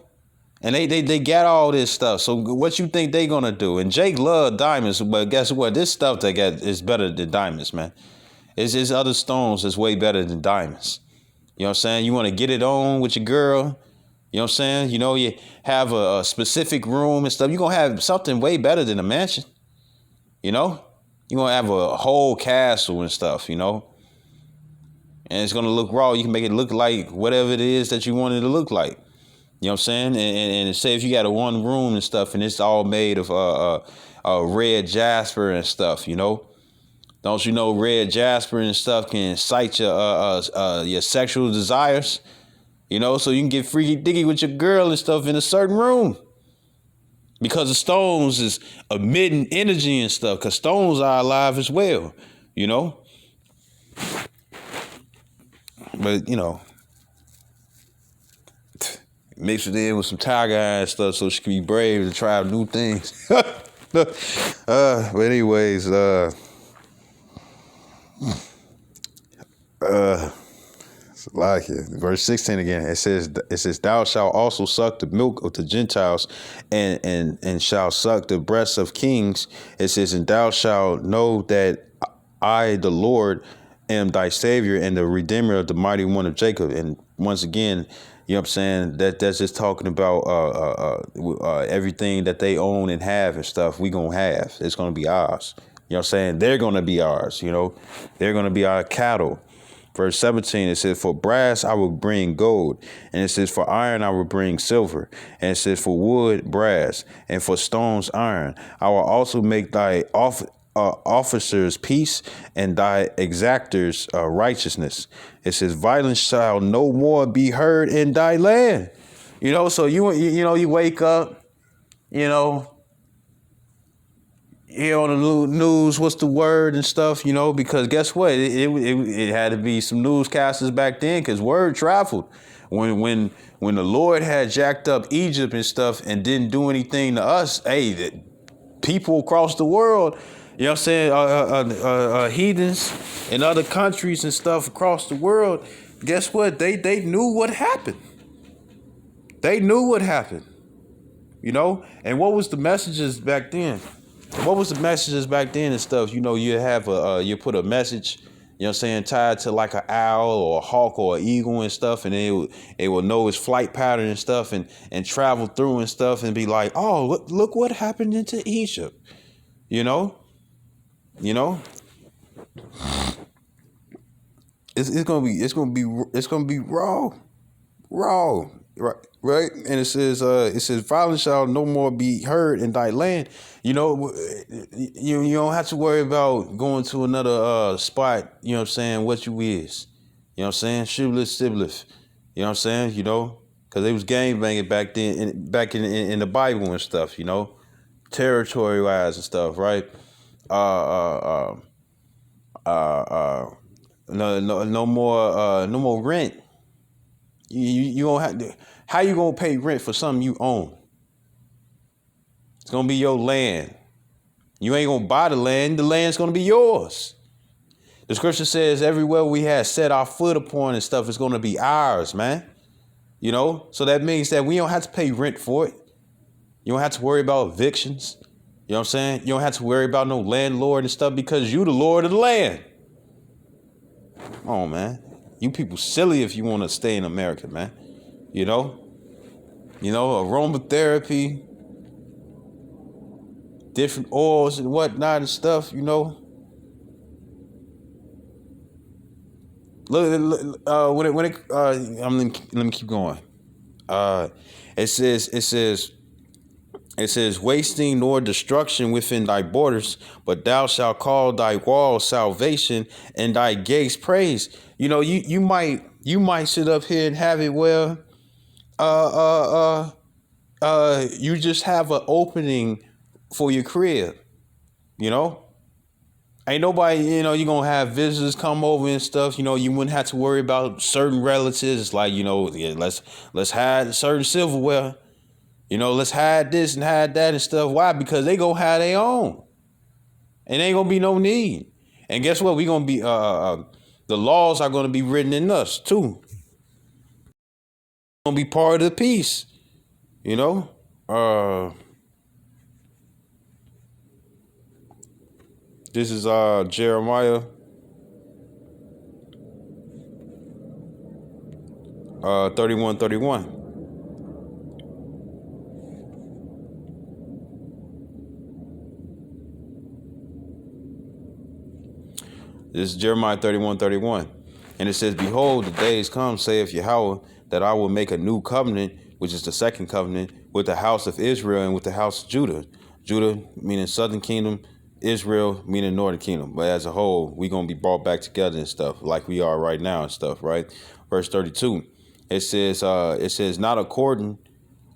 A: And they got all this stuff. So what you think they gonna do? And Jake love diamonds, but guess what? This stuff they got is better than diamonds, man. It's just other stones that's way better than diamonds. You know what I'm saying? You want to get it on with your girl. You know what I'm saying? You know, you have a specific room and stuff. You're going to have something way better than a mansion. You know? You're going to have a whole castle and stuff, you know? And it's going to look raw. You can make it look like whatever it is that you want it to look like. You know what I'm saying? And say if you got a one room and stuff and it's all made of red jasper and stuff, you know? Don't you know red jasper and stuff can incite your sexual desires? You know, so you can get freaky dicky with your girl and stuff in a certain room. Because the stones is emitting energy and stuff. Because stones are alive as well, you know. But, you know, mix it in with some tiger eye and stuff so she can be brave to try new things. But anyways, like it. Verse 16 again, it says, thou shalt also suck the milk of the Gentiles and shall suck the breasts of kings. It says, and thou shalt know that I, the Lord, am thy savior and the redeemer of the mighty one of Jacob. And once again, you know what I'm saying, that's just talking about everything that they own and have and stuff we gonna have. It's gonna be ours. You know what I'm saying? They're gonna be ours, you know. They're gonna be our cattle. Verse 17, it says, for brass I will bring gold. And it says, for iron I will bring silver. And it says, for wood, brass. And for stones, iron. I will also make thy officers peace and thy exactors righteousness. It says, violence shall no more be heard in thy land. You know, so you know, you wake up, you know, hear on the news what's the word and stuff, you know, because guess what? It had to be some newscasters back then because word traveled. When the Lord had jacked up Egypt and stuff and didn't do anything to us, hey, people across the world, you know what I'm saying, heathens in other countries and stuff across the world, guess what? They knew what happened. They knew what happened, you know? And what was the messages back then? what was the messages back then and stuff? You have you put a message, tied to like an owl or a hawk or an eagle and stuff, and it will know its flight pattern and stuff, and travel through and stuff, and be like, oh, look what happened into Egypt, you know, you know. It's gonna be raw, right, right. And it says violence shall no more be heard in thy land. You don't have to worry about going to another spot. What you is, shibboleth sibboleth. Because they was gang banging back then, back in the Bible and stuff. Territory wise and stuff, right? Uh, uh, uh, uh, no more rent. You don't have to. How you gonna pay rent for something you own? It's gonna be your land. You ain't gonna buy the land. The land's gonna be yours. The scripture says everywhere we have set our foot upon and stuff is gonna be ours, man. So that means that we don't have to pay rent for it. You don't have to worry about evictions. You know what I'm saying? You don't have to worry about no landlord and stuff because you the lord of the land. Come on, man. You people silly if you want to stay in America, man. Aromatherapy, different oils and whatnot and stuff. Look, let me keep going. It says, wasting nor destruction within thy borders, but thou shalt call thy walls salvation and thy gates praise. You might sit up here and have it where you just have an opening for your crib. Ain't nobody, you're gonna have visitors come over and stuff. You wouldn't have to worry about certain relatives. It's like, yeah, let's hide certain silverware. Let's hide this and hide that and stuff. Why? Because they gonna have their own. And ain't gonna be no need. And guess what? We gonna be the laws are gonna be written in us too. Gonna be part of the peace. This is Jeremiah 31:31. This is Jeremiah 31:31. And it says, behold, the days come, saith Yahweh, that I will make a new covenant, which is the second covenant, with the house of Israel and with the house of Judah. Judah meaning southern kingdom, Israel meaning northern kingdom. But as a whole, we're going to be brought back together and stuff like we are right now and stuff, right? Verse 32, it says, not according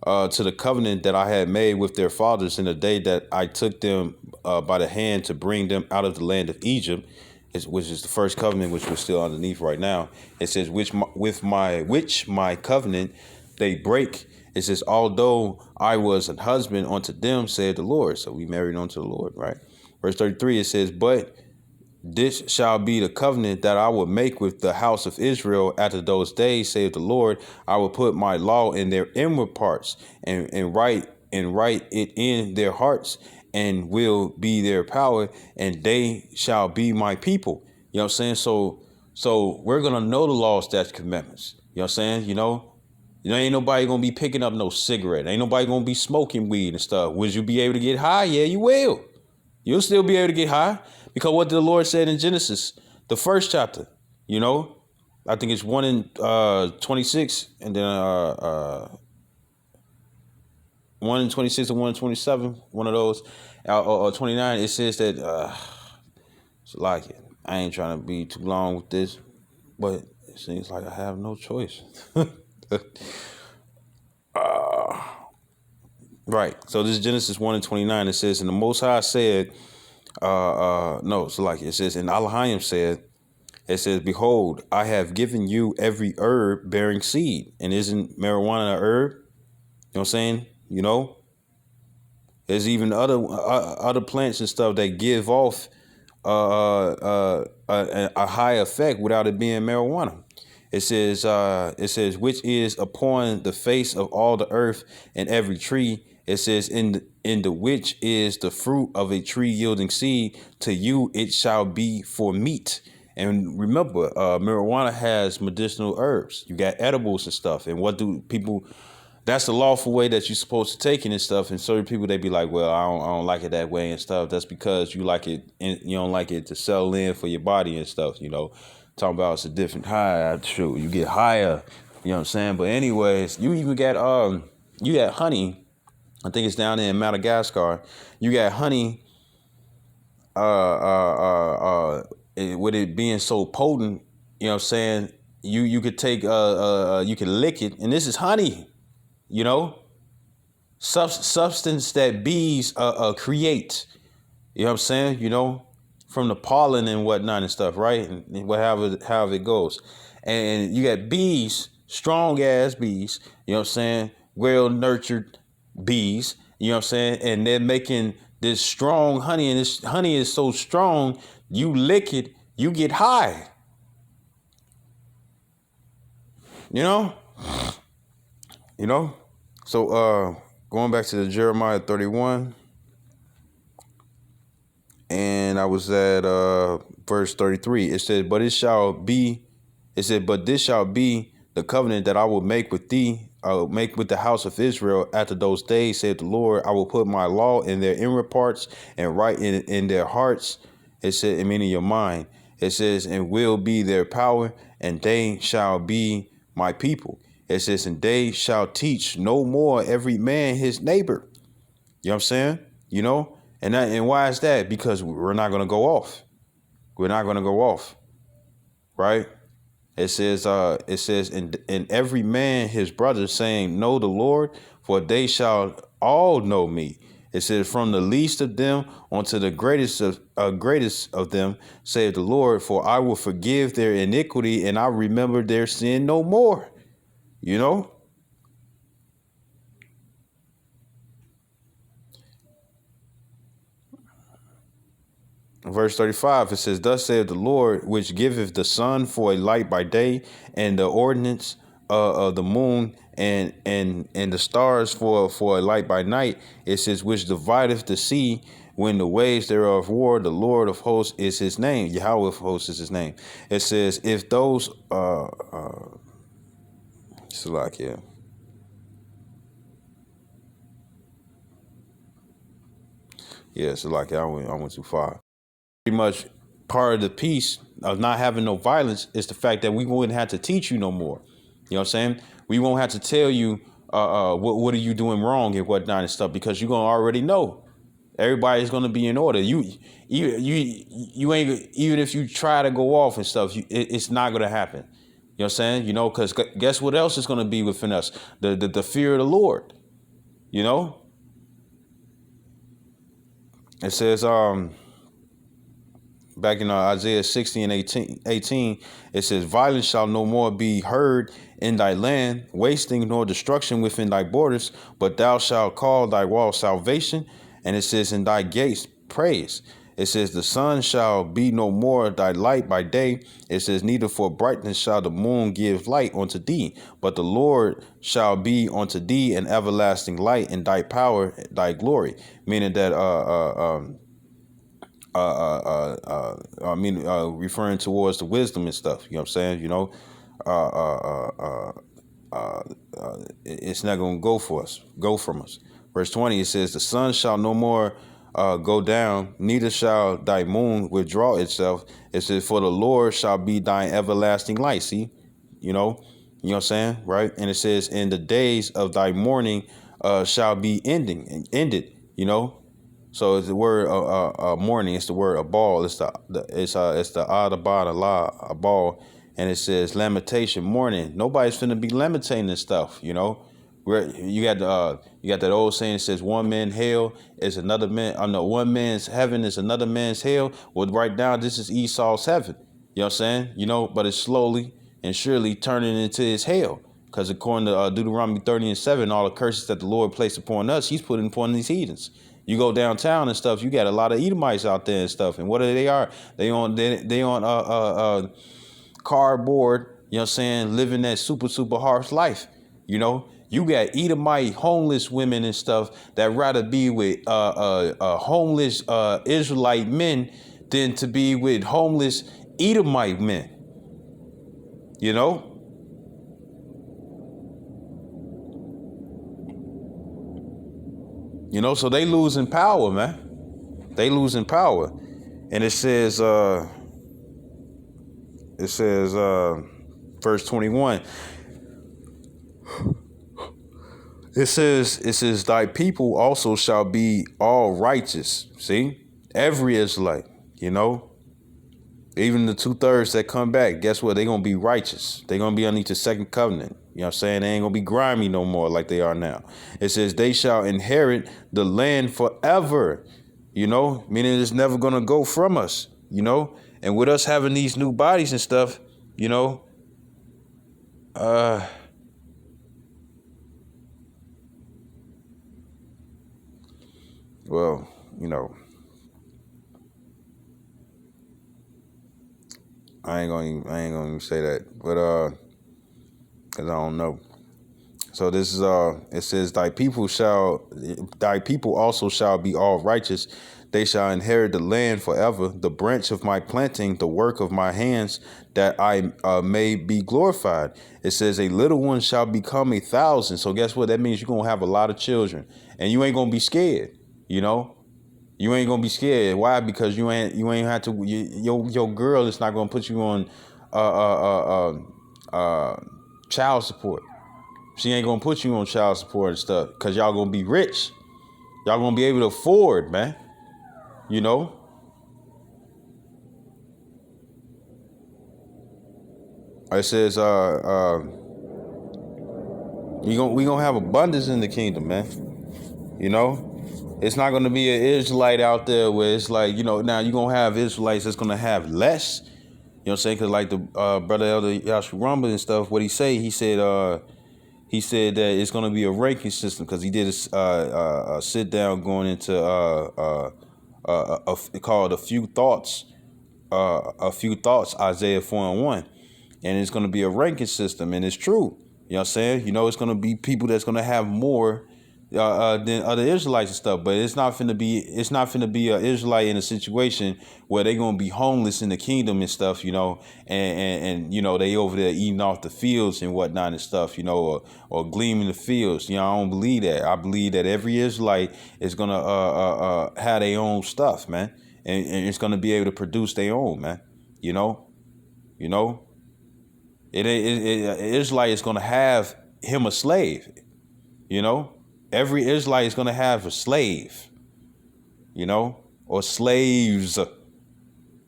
A: to the covenant that I had made with their fathers in the day that I took them by the hand to bring them out of the land of Egypt, which is the first covenant, which we're still underneath right now. It says, which my covenant they break. It says, although I was an husband unto them, said the Lord. So we married unto the Lord, right? Verse 33, it says, but this shall be the covenant that I will make with the house of Israel after those days, saith the Lord. I will put my law in their inward parts and write it in their hearts, and will be their power, and they shall be my people. You know what I'm saying? So we're gonna know the law, statutes, commandments. You know what I'm saying? Ain't nobody gonna be picking up no cigarette. Ain't nobody gonna be smoking weed and stuff. Would you be able to get high? Yeah, you will. You'll still be able to get high, because what the Lord said in Genesis, the first chapter, I think it's 1 and 26, and then 1 and 26 and 1 and 27, one of those, or 29. It says that it's like it. I ain't trying to be too long with this, but it seems like I have no choice. Right. So this is Genesis 1 and 29. It says, and the Most High said, no, so like it says, and Elohim said, it says, behold, I have given you every herb bearing seed. And isn't marijuana a herb? You know what I'm saying? There's even other plants and stuff that give off a high effect without it being marijuana. It says, which is upon the face of all the earth, and every tree It says, in the which is the fruit of a tree yielding seed, to you it shall be for meat. And remember, marijuana has medicinal herbs. You got edibles and stuff. And what do people? That's the lawful way that you're supposed to take it and stuff. And certain people, they be like, well, I don't like it that way and stuff. That's because you like it, and you don't like it to settle in for your body and stuff. Talking about it's a different high. True, you get higher. You know what I'm saying? But anyways, you even got you got honey. I think it's down there in Madagascar. You got honey. With it being so potent, you know what I'm saying? You could take you can lick it, and this is honey. You know, substance that bees create. You know what I'm saying? From the pollen and whatnot and stuff, right? And however it goes. And you got bees, strong ass bees, you know what I'm saying? Well nurtured bees, you know what I'm saying? And they're making this strong honey, and this honey is so strong, you lick it, you get high. You know? You know? So going back to the Jeremiah 31, and I was at verse 33. It said, but this shall be the covenant that I will make with thee, I will make with the house of Israel after those days, said the Lord. I will put my law in their inward parts and write in their hearts. It said, I mean in your mind. It says, and will be their power, and they shall be my people. It says, and they shall teach no more every man his neighbor. You know what I'm saying? And why is that? Because we're not going to go off. We're not going to go off. Right? It says, in every man his brother, saying, know the Lord, for they shall all know me. It says, from the least of them unto the greatest of them, saith the Lord, for I will forgive their iniquity, and I remember their sin no more. You know? Verse 35, it says, thus saith the Lord, which giveth the sun for a light by day, and the ordinance of the moon and the stars for a light by night. It says, which divideth the sea when the waves thereof roar. The Lord of hosts is his name. Yahweh of hosts is his name. It says, if those Salakia. Yeah, Salakia, I went too far. Pretty much part of the peace of not having no violence is the fact that we wouldn't have to teach you no more. You know what I'm saying? We won't have to tell you what are you doing wrong and whatnot and stuff, because you're gonna already know. Everybody's gonna be in order. You ain't, even if you try to go off and stuff, it's not gonna happen. You know what I'm saying? Because guess what else is gonna be within us? The fear of the Lord. You know? It says back in Isaiah 60 and 18, it says, violence shall no more be heard in thy land, wasting nor destruction within thy borders, but thou shalt call thy wall salvation. And it says, in thy gates praise. It says, the sun shall be no more thy light by day. It says, neither for brightness shall the moon give light unto thee, but the Lord shall be unto thee an everlasting light, and thy power thy glory. Meaning that referring towards the wisdom and stuff. You know what I'm saying? It's not going to go from us. Verse 20, it says, the sun shall no more go down, neither shall thy moon withdraw itself. It says, for the Lord shall be thine everlasting light. See, you know what I'm saying? Right. And it says, in the days of thy mourning shall be ended, So it's the word morning. It's the word abal. It's the adabad Allah abal, and it says lamentation mourning. Nobody's finna be lamentating this stuff. Where you got that old saying that says one man hell is another man. I know one man's heaven is another man's hell. Well, right now this is Esau's heaven. You know what I'm saying? But it's slowly and surely turning into his hell. Because according to Deuteronomy 30 and 7, all the curses that the Lord placed upon us, he's putting upon these heathens. You go downtown and stuff, you got a lot of Edomites out there and stuff. And what they are? They on cardboard, living that super, super harsh life, You got Edomite homeless women and stuff that rather be with homeless Israelite men than to be with homeless Edomite men. You know? You know, so they losing power, man. They losing power. And it says verse 21. It says thy people also shall be all righteous. See? Every Israelite, you know? Even the 2/3 that come back, guess what? They're going to be righteous. They're going to be underneath the second covenant. You know what I'm saying? They ain't going to be grimy no more like they are now. It says they shall inherit the land forever, you know, meaning it's never going to go from us, you know. And with us having these new bodies and stuff, you know, well, you know, I ain't gonna even say that, but cause I don't know. So this is it says thy people also shall be all righteous. They shall inherit the land forever, the branch of my planting, the work of my hands, that I may be glorified. It says a little one shall become 1,000. So guess what? That means you're gonna have a lot of children, and you ain't gonna be scared. You know, you ain't gonna be scared. Why? Because you ain't have to. Your girl is not gonna put you on child support. She ain't gonna put you on child support and stuff because y'all gonna be rich. Y'all gonna be able to afford, man. You know? It says we gonna have abundance in the kingdom, man. You know? It's not gonna be an Israelite out there where it's like, you know, now you're gonna have Israelites that's gonna have less. You know what I'm saying? Cause like the brother Elder Yashua Rumble and stuff, what he said that it's going to be a ranking system because he did a sit down going into called a few thoughts, Isaiah 4:1, and it's going to be a ranking system, and it's true. You know what I'm saying? You know, it's going to be people that's going to have more than other Israelites and stuff, but it's not finna be an Israelite in a situation where they're gonna be homeless in the kingdom and stuff, you know, and you know they over there eating off the fields and whatnot and stuff, you know, or gleaming the fields. You know, I don't believe that. I believe that every Israelite is gonna have their own stuff, man, and it's gonna be able to produce their own, man. You know, you know, Israelite is gonna have him a slave, you know. Every Israelite is going to have a slave, you know, or slaves,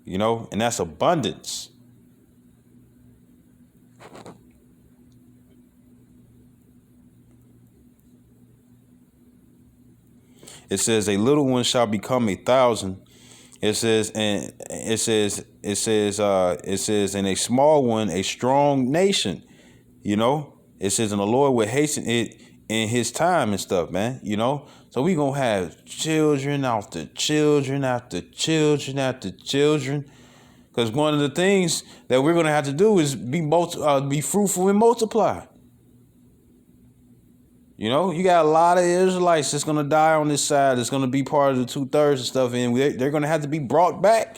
A: you know, and that's abundance. It says a little one shall become 1,000. It says, and it says, and a small one, a strong nation, you know. It says, and the Lord will hasten it in his time and stuff, man, you know. So we gonna have children after children after children after children. Because one of the things that we're gonna have to do is be fruitful and multiply. You know, you got a lot of Israelites that's gonna die on this side. That's gonna be part of the 2/3 and stuff, and they're gonna have to be brought back.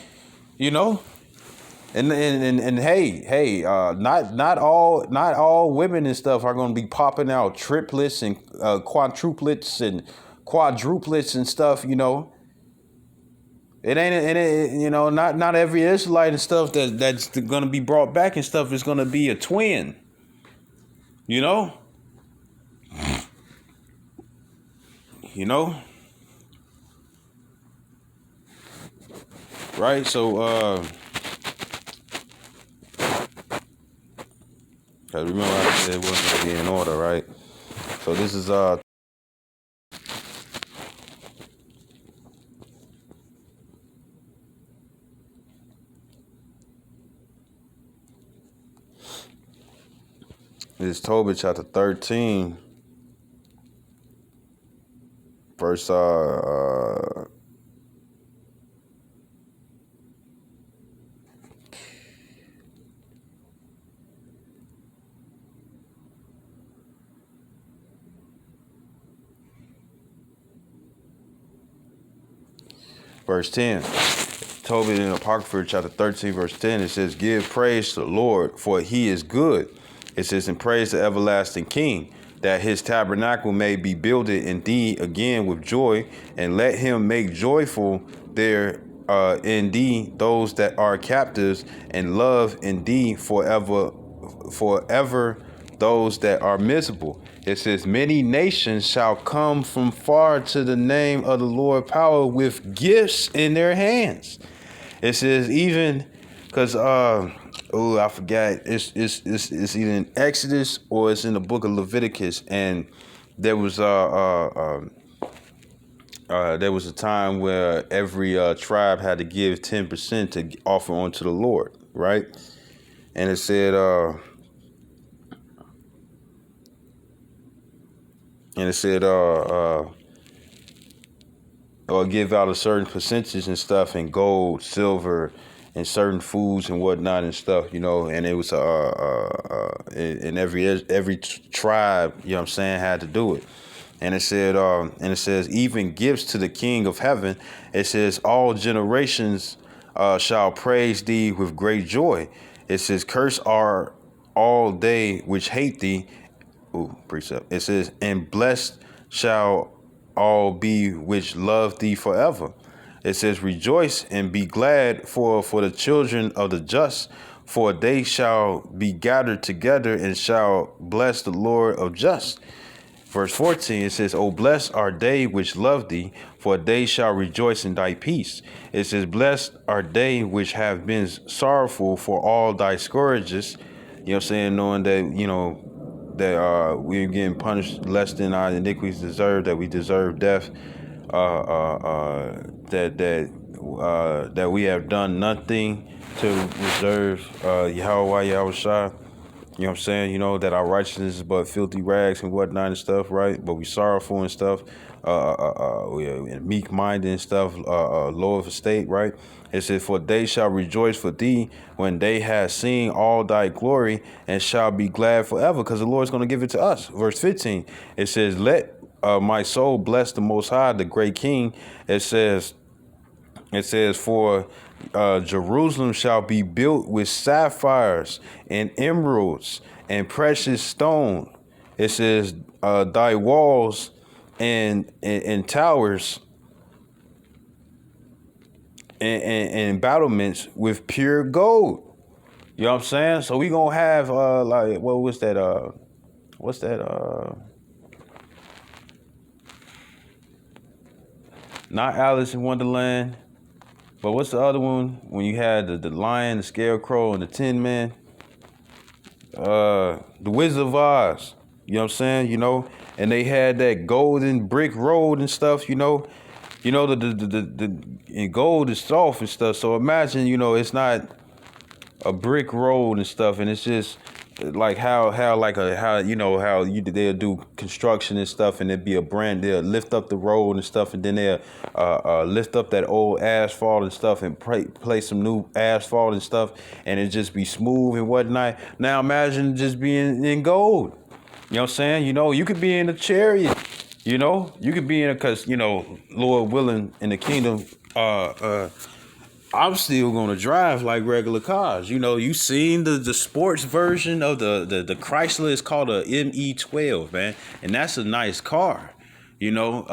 A: You know, and hey, not all women and stuff are gonna be popping out triplets and quadruplets and quadruplets and stuff. You know, you know, not every Israelite and stuff that's gonna be brought back and stuff is gonna be a twin. You know, you know, right? So cause remember I said it wasn't gonna be in order, right? So this is Tobit chapter 13, verse Verse 10. Tobit in Apocrypha chapter 13, verse 10, it says, give praise to the Lord, for he is good. It says, and praise the everlasting King, that his tabernacle may be builded indeed again with joy, and let him make joyful there indeed those that are captives, and love indeed forever those that are miserable. It says, many nations shall come from far to the name of the Lord power with gifts in their hands. It says even because I forgot, it's either in Exodus or it's in the book of Leviticus, and there was a time where every tribe had to give 10% to offer unto the Lord, right? And it said or give out a certain percentage and stuff, and gold, silver, and certain foods and whatnot and stuff, and it was in every tribe, what I'm saying, had to do it. And it says, even gifts to the King of heaven. It says, all generations shall praise thee with great joy. It says, curse are all they which hate thee. Precept. It says, and blessed shall all be which love thee forever. It says, rejoice and be glad for the children of the just, for they shall be gathered together and shall bless the Lord of just. Verse 14, it says, oh, blessed are they which love thee, for they shall rejoice in thy peace. It says, blessed are they which have been sorrowful for all thy scourges. Knowing that, that we're getting punished less than our iniquities deserve, that we deserve death, that we have done nothing to deserve Yahweh Yahushua. You know what I'm saying? That our righteousness is but filthy rags and whatnot and stuff, right? But we sorrowful and stuff, we meek-minded and stuff, low of estate, right? It says, for they shall rejoice for thee when they have seen all thy glory, and shall be glad forever, because the Lord's going to give it to us. Verse 15, it says, let my soul bless the Most High, the great King. It says, for Jerusalem shall be built with sapphires and emeralds and precious stone. It says, thy walls and towers and battlements with pure gold. You know what I'm saying? So we gonna have not Alice in Wonderland. But what's the other one? When you had the lion, the scarecrow, and the Tin Man? The Wizard of Oz. You know what I'm saying? And they had that golden brick road and stuff, the and gold is soft and stuff. So imagine, it's not a brick road and stuff, and it's just like how they'll do construction and stuff, and it'd be a brand. They'll lift up the road and stuff, and then they'll lift up that old asphalt and stuff, and place some new asphalt and stuff, and it just be smooth and whatnot. Now imagine just being in gold. You know what I'm saying? You could be in a chariot. You could be in because Lord willing, in the kingdom. I'm still gonna drive like regular cars. You seen the sports version of the Chrysler. It's called a ME12, man, and that's a nice car. You can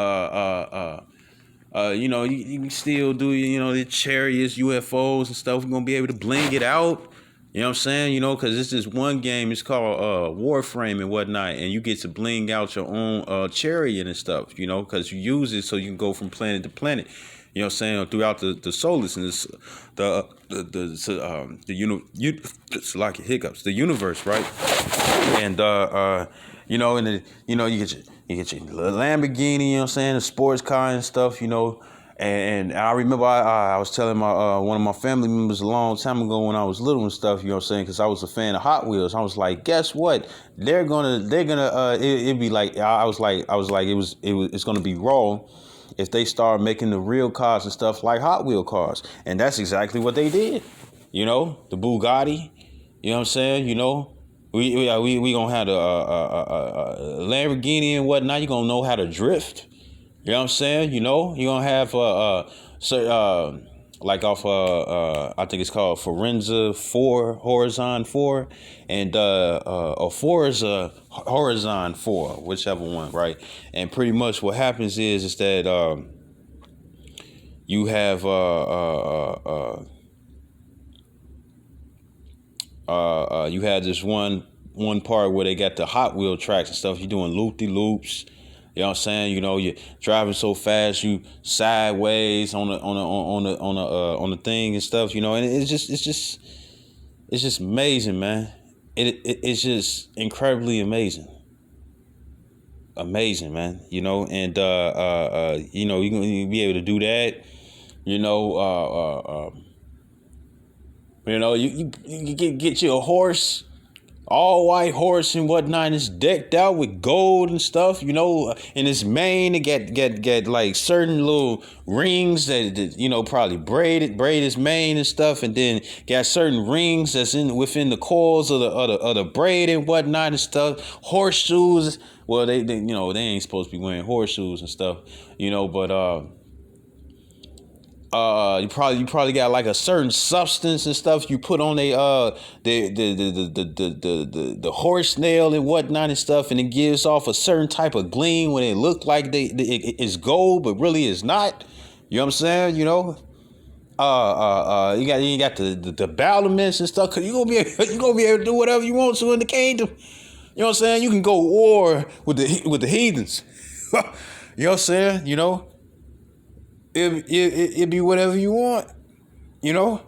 A: still do the chariots, UFOs and stuff. We're gonna be able to bling it out. You know what I'm saying? Because it's this one game. It's called Warframe and whatnot, and you get to bling out your own chariot and stuff. Because you use it so you can go from planet to planet. You know what I'm saying? Throughout the solar system, it's like hiccups, the universe, right? And you get your little Lamborghini, you know what I'm saying, the sports car and stuff, And I remember I was telling my one of my family members a long time ago when I was little and stuff, you know what I'm saying, because I was a fan of Hot Wheels. I was like, guess what? It'd be like it's gonna be raw if they start making the real cars and stuff like Hot Wheel cars. And that's exactly what they did. The Bugatti, you know what I'm saying? We gonna have a Lamborghini and whatnot. You gonna know how to drift. You know what I'm saying? You know, you're gonna have so like off I think it's called Forenza 4, Horizon 4, and or Forza Horizon 4, whichever one, right? And pretty much what happens is that you have you had this one part where they got the Hot Wheel tracks and stuff. You're doing loop de loops. You know what I'm saying? You know, you're driving so fast, you sideways on the thing and stuff. You know, and it's just amazing, man. It's just incredibly amazing, man. You know, and you know, you be able to do that. You know, you get you a horse, all white horse and whatnot. It's decked out with gold and stuff, you know. In his mane, it get like certain little rings that you know probably braid his mane and stuff, and then got certain rings that's in within the coils of the braid and whatnot and stuff. Horseshoes. Well, they you know they ain't supposed to be wearing horseshoes and stuff, you know, but you probably got like a certain substance and stuff you put on the horse nail and whatnot and stuff, and it gives off a certain type of gleam when it look like it's gold but really it's not. You know what I'm saying? You know, you got the battlements and stuff. Cause you gonna be able to do whatever you want to in the kingdom. You know what I'm saying? You can go war with the heathens. You know what I'm saying? You know, it be whatever you want. You know,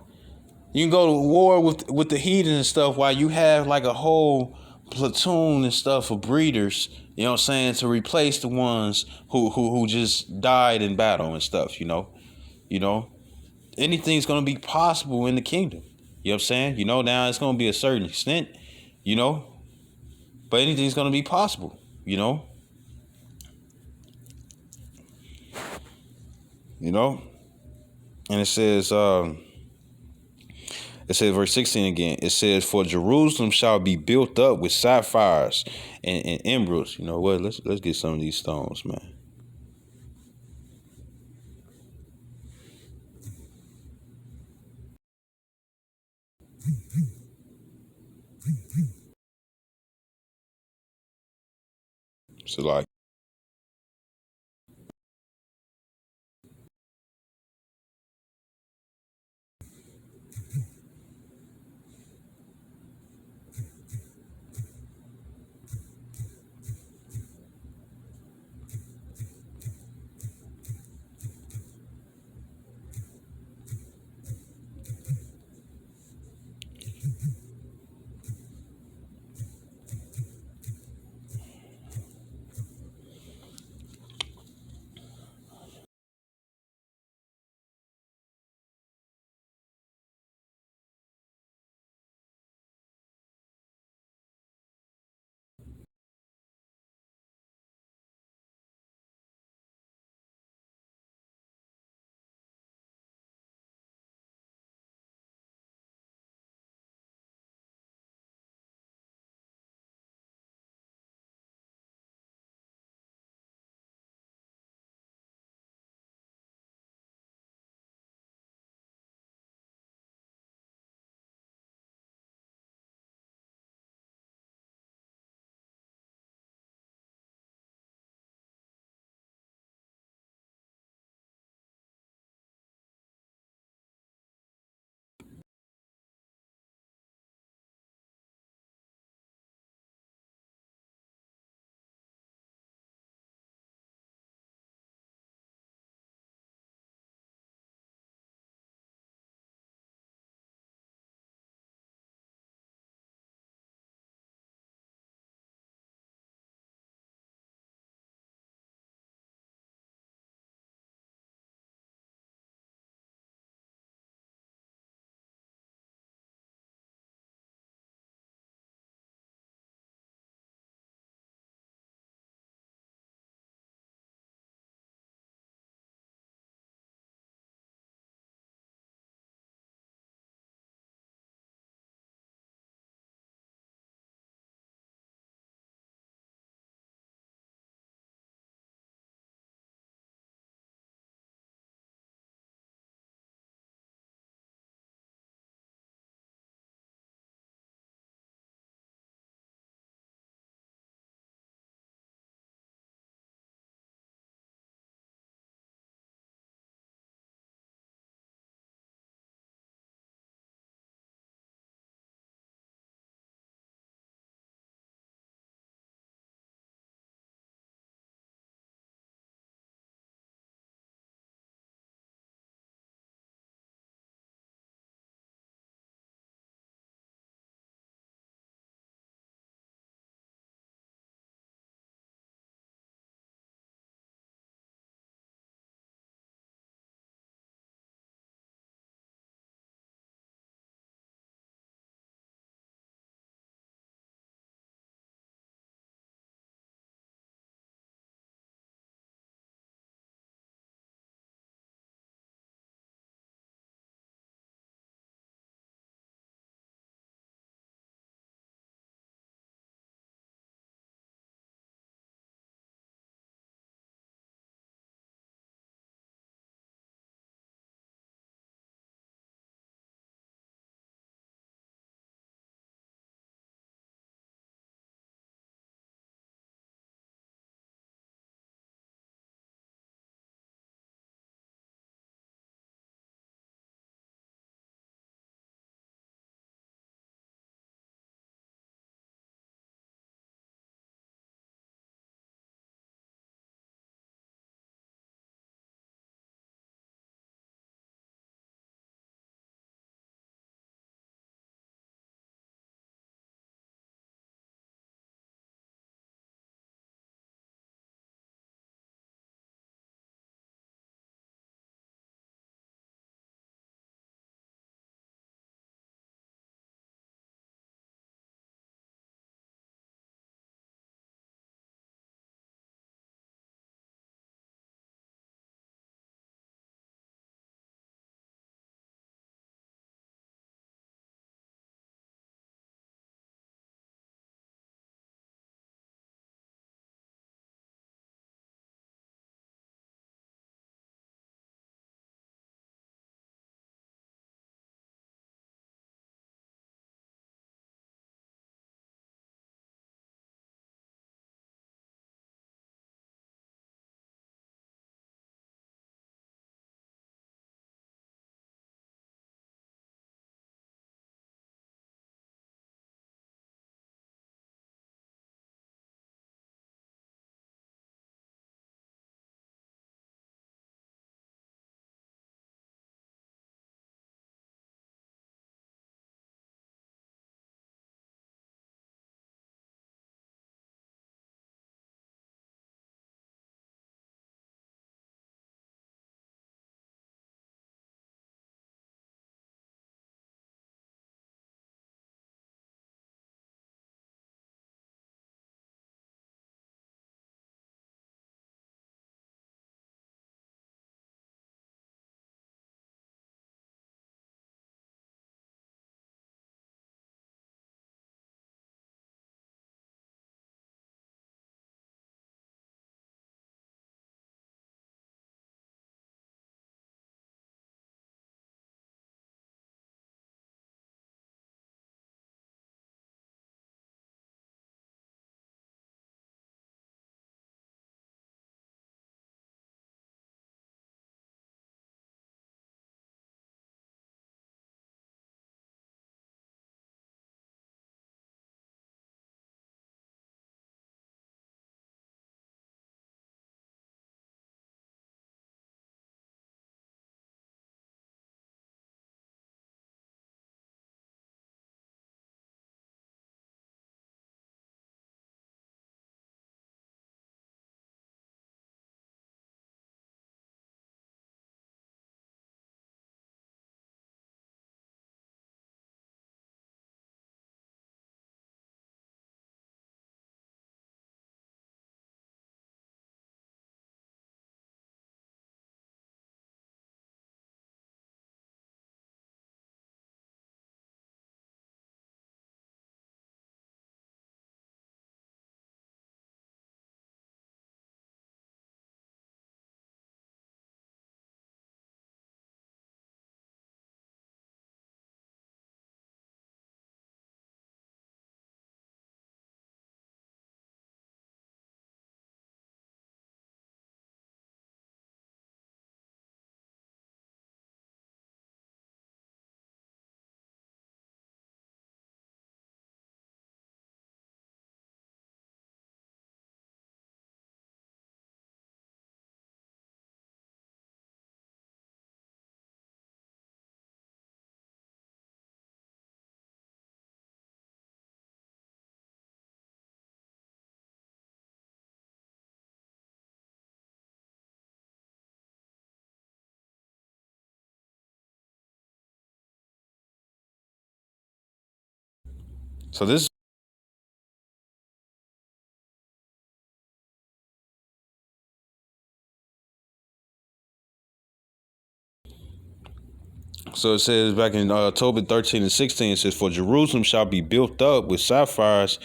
A: you can go to war with the heathen and stuff while you have like a whole platoon and stuff of breeders. You know what I'm saying, to replace the ones who just died in battle and stuff. You know, anything's gonna be possible in the kingdom. You know what I'm saying? You know, now it's gonna be a certain extent. You know, but anything's gonna be possible. You know. You know, and it says verse 16 again. It says, "For Jerusalem shall be built up with sapphires and emeralds." You know what? Let's get some of these stones, man. So like, So this So it says back in October 13 and 16, it says, "For Jerusalem shall be built up with sapphires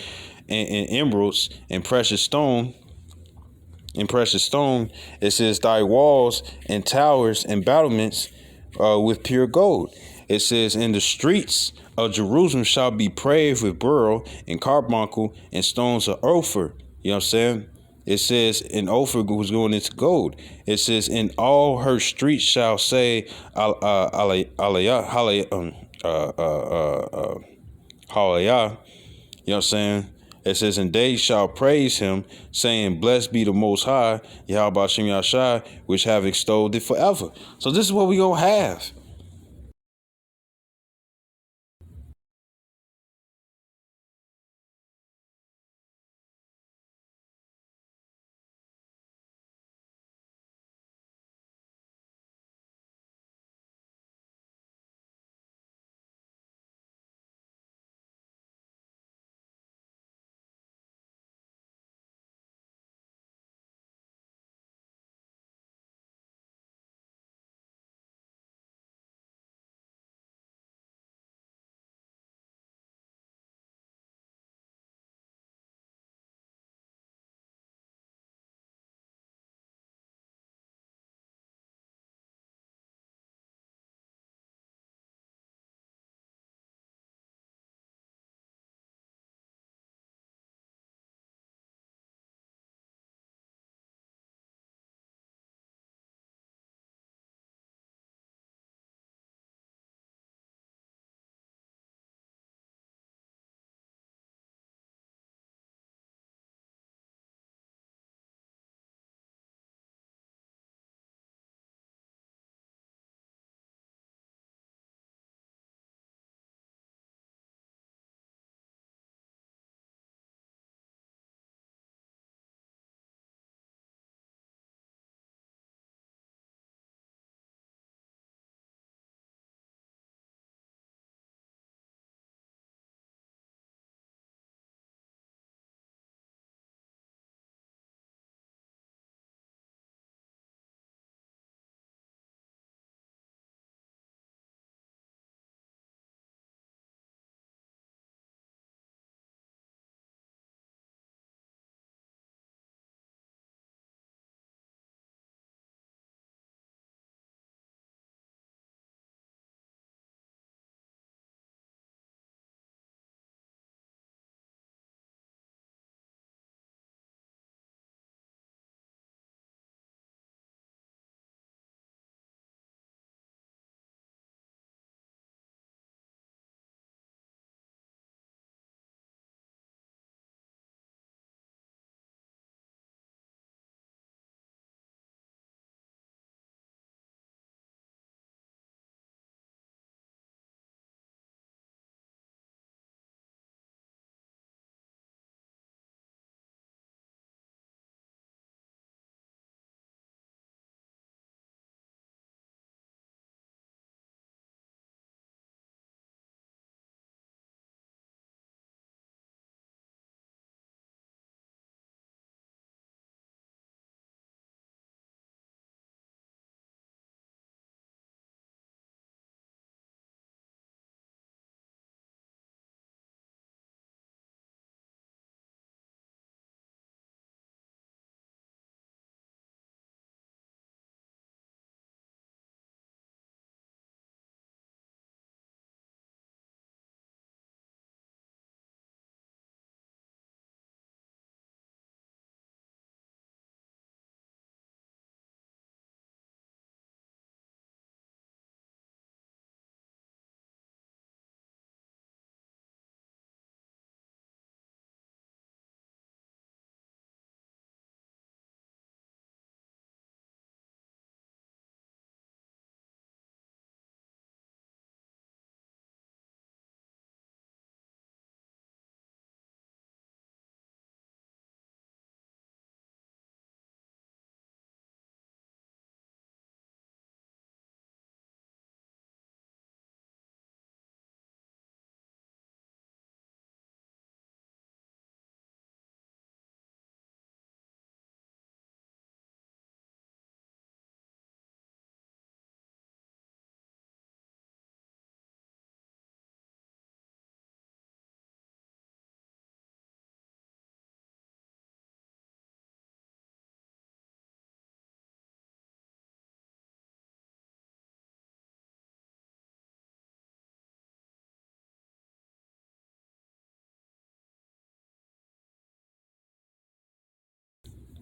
A: and emeralds and precious stone. It says, thy walls and towers and battlements with pure gold. It says, in the streets of Jerusalem shall be paved with beryl and carbuncle and stones of Ophir." You know what I'm saying? It says, in Ophir was going into gold. It says, in all her streets shall say, Hallelujah. You know what I'm saying? It says, and they shall praise him, saying, blessed be the Most High, Yahweh Hashem Yahshai, which have extolled it forever. So this is what we gonna have.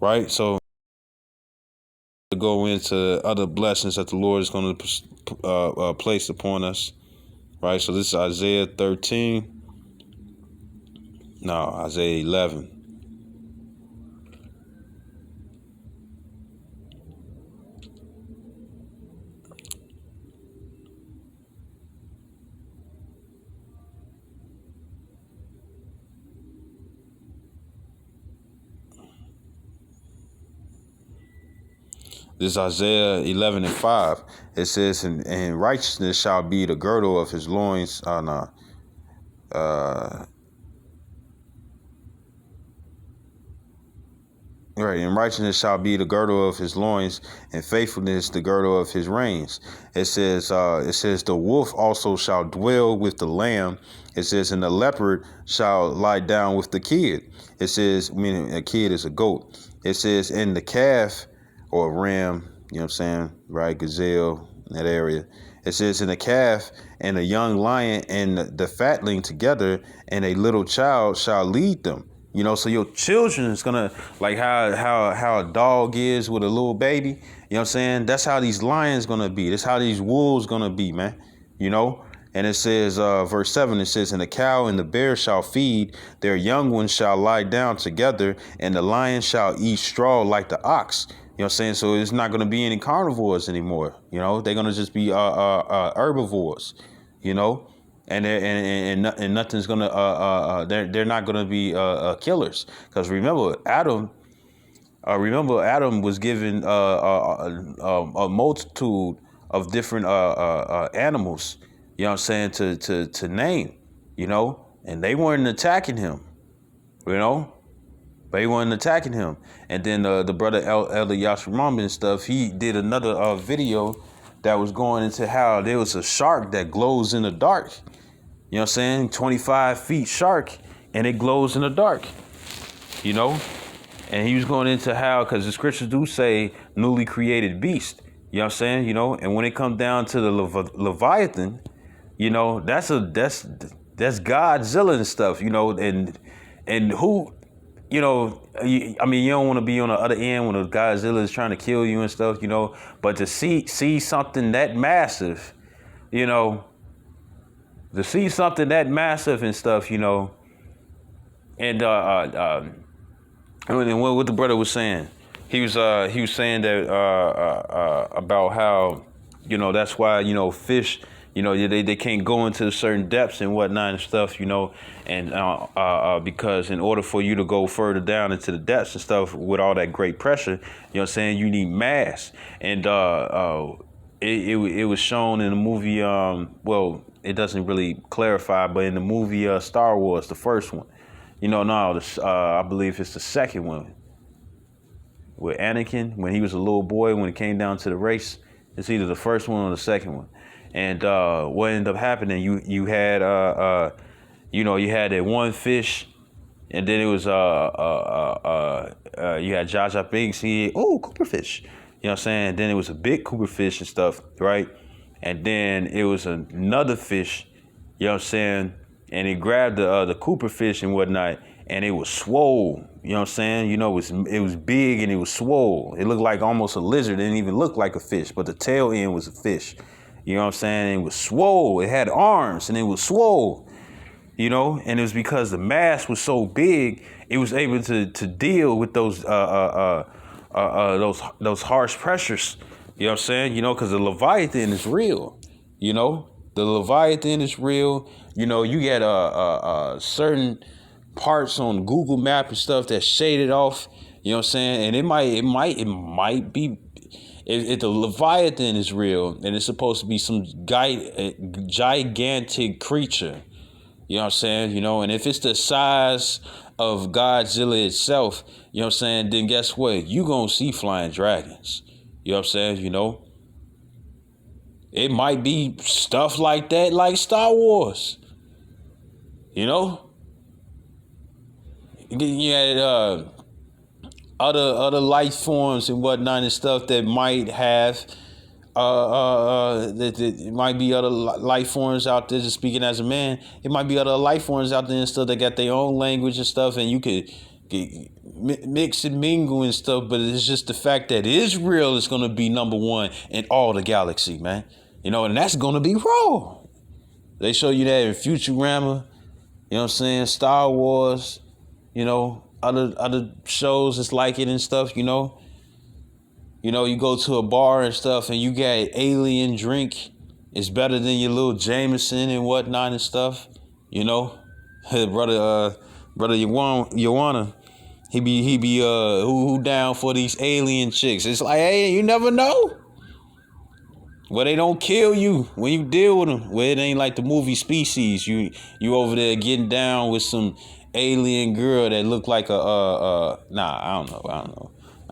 A: right? So to go into other blessings that the Lord is going to place upon us, right? So this is Isaiah 13. No, Isaiah 11. This is Isaiah 11 and 5. It says, and righteousness shall be the girdle of his loins. Right, and righteousness shall be the girdle of his loins, and faithfulness the girdle of his reins. It says, the wolf also shall dwell with the lamb. It says, and the leopard shall lie down with the kid. It says, meaning a kid is a goat. It says, and the calf or ram, you know what I'm saying, right, gazelle, in that area. It says, and the calf and a young lion and the fatling together, and a little child shall lead them. You know, so your children is gonna, like how a dog is with a little baby. You know what I'm saying? That's how these lions gonna be. That's how these wolves gonna be, man. You know. And it says, verse 7, it says, and the cow and the bear shall feed, their young ones shall lie down together, and the lion shall eat straw like the ox. You know what I'm saying? So it's not gonna be any carnivores anymore. You know, they're gonna just be herbivores. You know. And nothing's gonna they're not gonna be killers, because remember Adam was given a multitude of different animals, you know what I'm saying, to name, you know, and they weren't attacking him, you know. They weren't attacking him. And then the brother Elder Yashimam and stuff, he did another video that was going into how there was a shark that glows in the dark. You know what I'm saying? 25 feet shark, and it glows in the dark, you know? And he was going into how, because the scriptures do say newly created beast, you know what I'm saying? You know, and when it comes down to the Leviathan, you know, that's Godzilla and stuff, you know, and who, you know, I mean, you don't want to be on the other end when the Godzilla is trying to kill you and stuff, you know, but to see something that massive, you know, to see something that massive and stuff, you know, and what the brother was saying, he was saying that about how, you know, that's why, you know, fish, you know, they can't go into certain depths and whatnot and stuff, you know, and because in order for you to go further down into the depths and stuff with all that great pressure, you know what I'm saying, you need mass. And it was shown in the movie, well, it doesn't really clarify, but in the movie Star Wars, the first one, you know, no, I believe it's the second one with Anakin when he was a little boy, when it came down to the race. It's either the first one or the second one. And what ended up happening, you had you know, you had that one fish, and then it was you had Jar Jar Binks. Cooper fish. You know what I'm saying? Then it was a big Cooper fish and stuff, right? And then it was another fish, you know what I'm saying? And he grabbed the Cooper fish and whatnot, and it was swole. You know what I'm saying? You know, it was big and it was swole. It looked like almost a lizard. It didn't even look like a fish, but the tail end was a fish. You know what I'm saying? It was swole. It had arms and it was swole. You know, and it was because the mass was so big, it was able to deal with those harsh pressures. You know what I'm saying? You know, because the Leviathan is real. You know, the Leviathan is real. You know, you get certain parts on Google Map and stuff that's shaded off. You know what I'm saying? And it might be. If the Leviathan is real, and it's supposed to be some gigantic creature. You know what I'm saying? You know, and if it's the size of Godzilla itself, you know what I'm saying, then guess what? You gonna see flying dragons. You know what I'm saying? You know, it might be stuff like that, like Star Wars. You know, you had other life forms and whatnot and stuff that might have that it might be other life forms out there. Just speaking as a man, it might be other life forms out there and stuff that got their own language and stuff, and you could mix and mingle and stuff, but it's just the fact that Israel is going to be number one in all the galaxy, man. You know, and that's going to be raw. They show you that in Futurama, you know what I'm saying, Star Wars, you know, other shows that's like it and stuff, you know. You know, you go to a bar and stuff and you got alien drink. It's better than your little Jameson and whatnot and stuff, you know. brother Joanna, he be who down for these alien chicks. It's like, hey, you never know. Well, they don't kill you when you deal with them. Well, it ain't like the movie Species. You over there getting down with some alien girl that look like I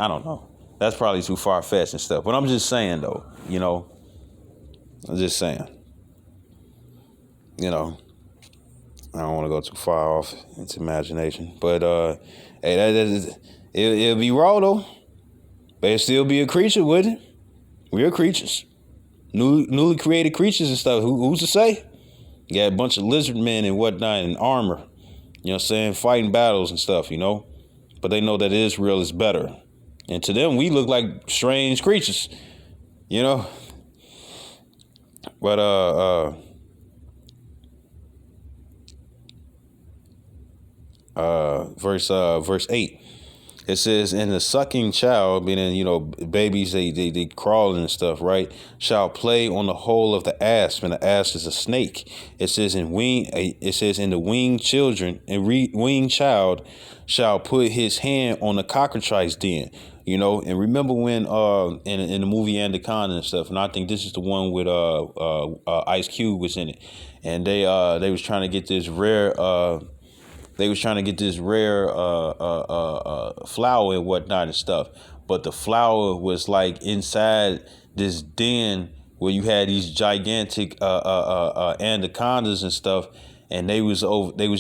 A: don't know. That's probably too far fetched and stuff. But I'm just saying though, you know. I'm just saying. You know, I don't want to go too far off into imagination, but hey, it'll be raw though. But it'll still be a creature with it. We're creatures. Newly created creatures and stuff. Who's to say? You got a bunch of lizard men and whatnot and armor. You know what I'm saying? Fighting battles and stuff, you know? But they know that Israel is better. And to them, we look like strange creatures. You know? But verse 8. It says, and the sucking child, meaning, you know, babies, they crawling and stuff, right, shall play on the hole of the asp, and the asp is a snake. It says in the winged children, and winged child shall put his hand on the cockatrice den, you know. And remember when in the movie Anaconda and stuff, and I think this is the one with Ice Cube was in it, and they was trying to get this rare flower and whatnot and stuff. But the flower was like inside this den where you had these gigantic anacondas and stuff, and they was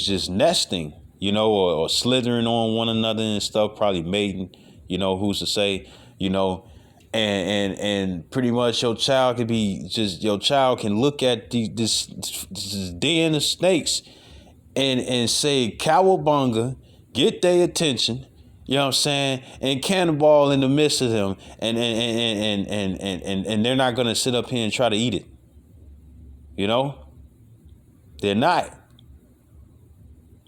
A: just nesting, you know, or slithering on one another and stuff, probably mating, you know, who's to say, you know. And pretty much your child can look at this den of snakes and say cowabunga, get their attention, you know what I'm saying, and cannonball in the midst of them, and they're not gonna sit up here and try to eat it. You know? They're not.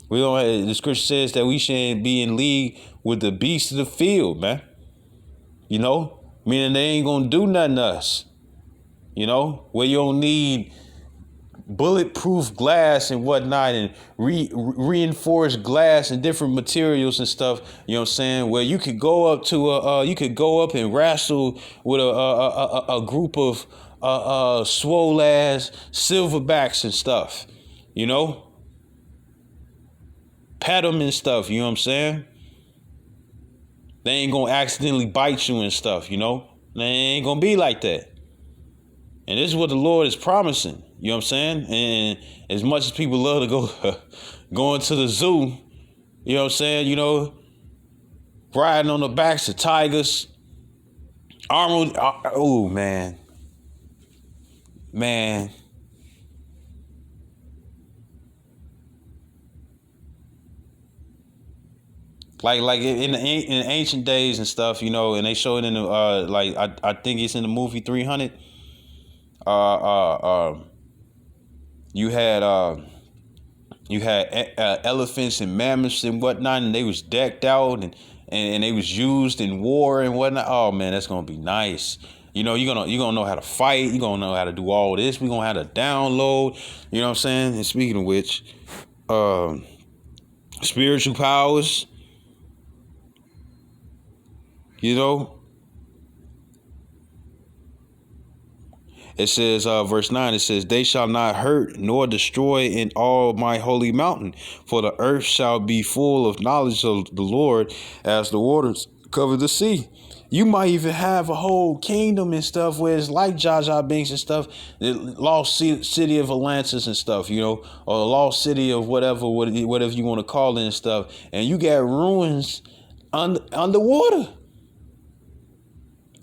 A: The scripture says that we shouldn't be in league with the beasts of the field, man. You know? Meaning they ain't gonna do nothing to us. You know? Where you don't need bulletproof glass and whatnot, and reinforced glass and different materials and stuff, you know what I'm saying, where you could go up and wrestle with a group of swole ass silverbacks and stuff, you know, pet them and stuff, you know what I'm saying. They ain't gonna accidentally bite you and stuff, you know. They ain't gonna be like that. And this is what the Lord is promising. You know what I'm saying? And as much as people love to go into the zoo, you know what I'm saying, you know, riding on the backs of tigers, armored, oh man. Like in ancient days and stuff, you know, and they show it in the I think it's in the movie 300. You had elephants and mammoths and whatnot, and they was decked out and they was used in war and whatnot. Oh man, that's gonna be nice. You know, you're gonna know how to fight. You're gonna know how to do all this. We're gonna have to download. You know what I'm saying? And speaking of which, spiritual powers. You know. It says, verse 9, it says, they shall not hurt nor destroy in all my holy mountain, for the earth shall be full of knowledge of the Lord as the waters cover the sea. You might even have a whole kingdom and stuff where it's like Jar Jar Binks and stuff, the lost city of Atlantis and stuff, you know, or the lost city of whatever you want to call it and stuff. And you got ruins underwater.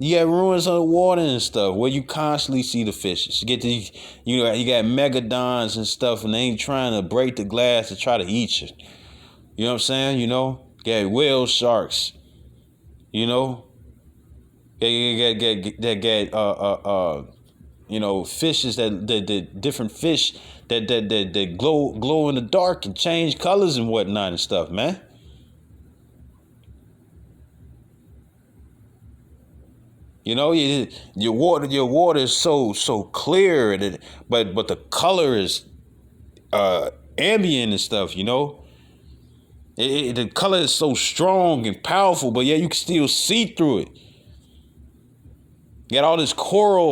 A: You got ruins underwater and stuff where you constantly see the fishes. You get these, you got megalodons and stuff, and they ain't trying to break the glass to try to eat you. You know what I'm saying? You know, Got whale sharks, you know. Get fishes that different fish that glow in the dark and change colors and whatnot and stuff, man. You know, your water is so clear, but the color is ambient and stuff. You know, the color is so strong and powerful, but yeah, you can still see through it. Got all this coral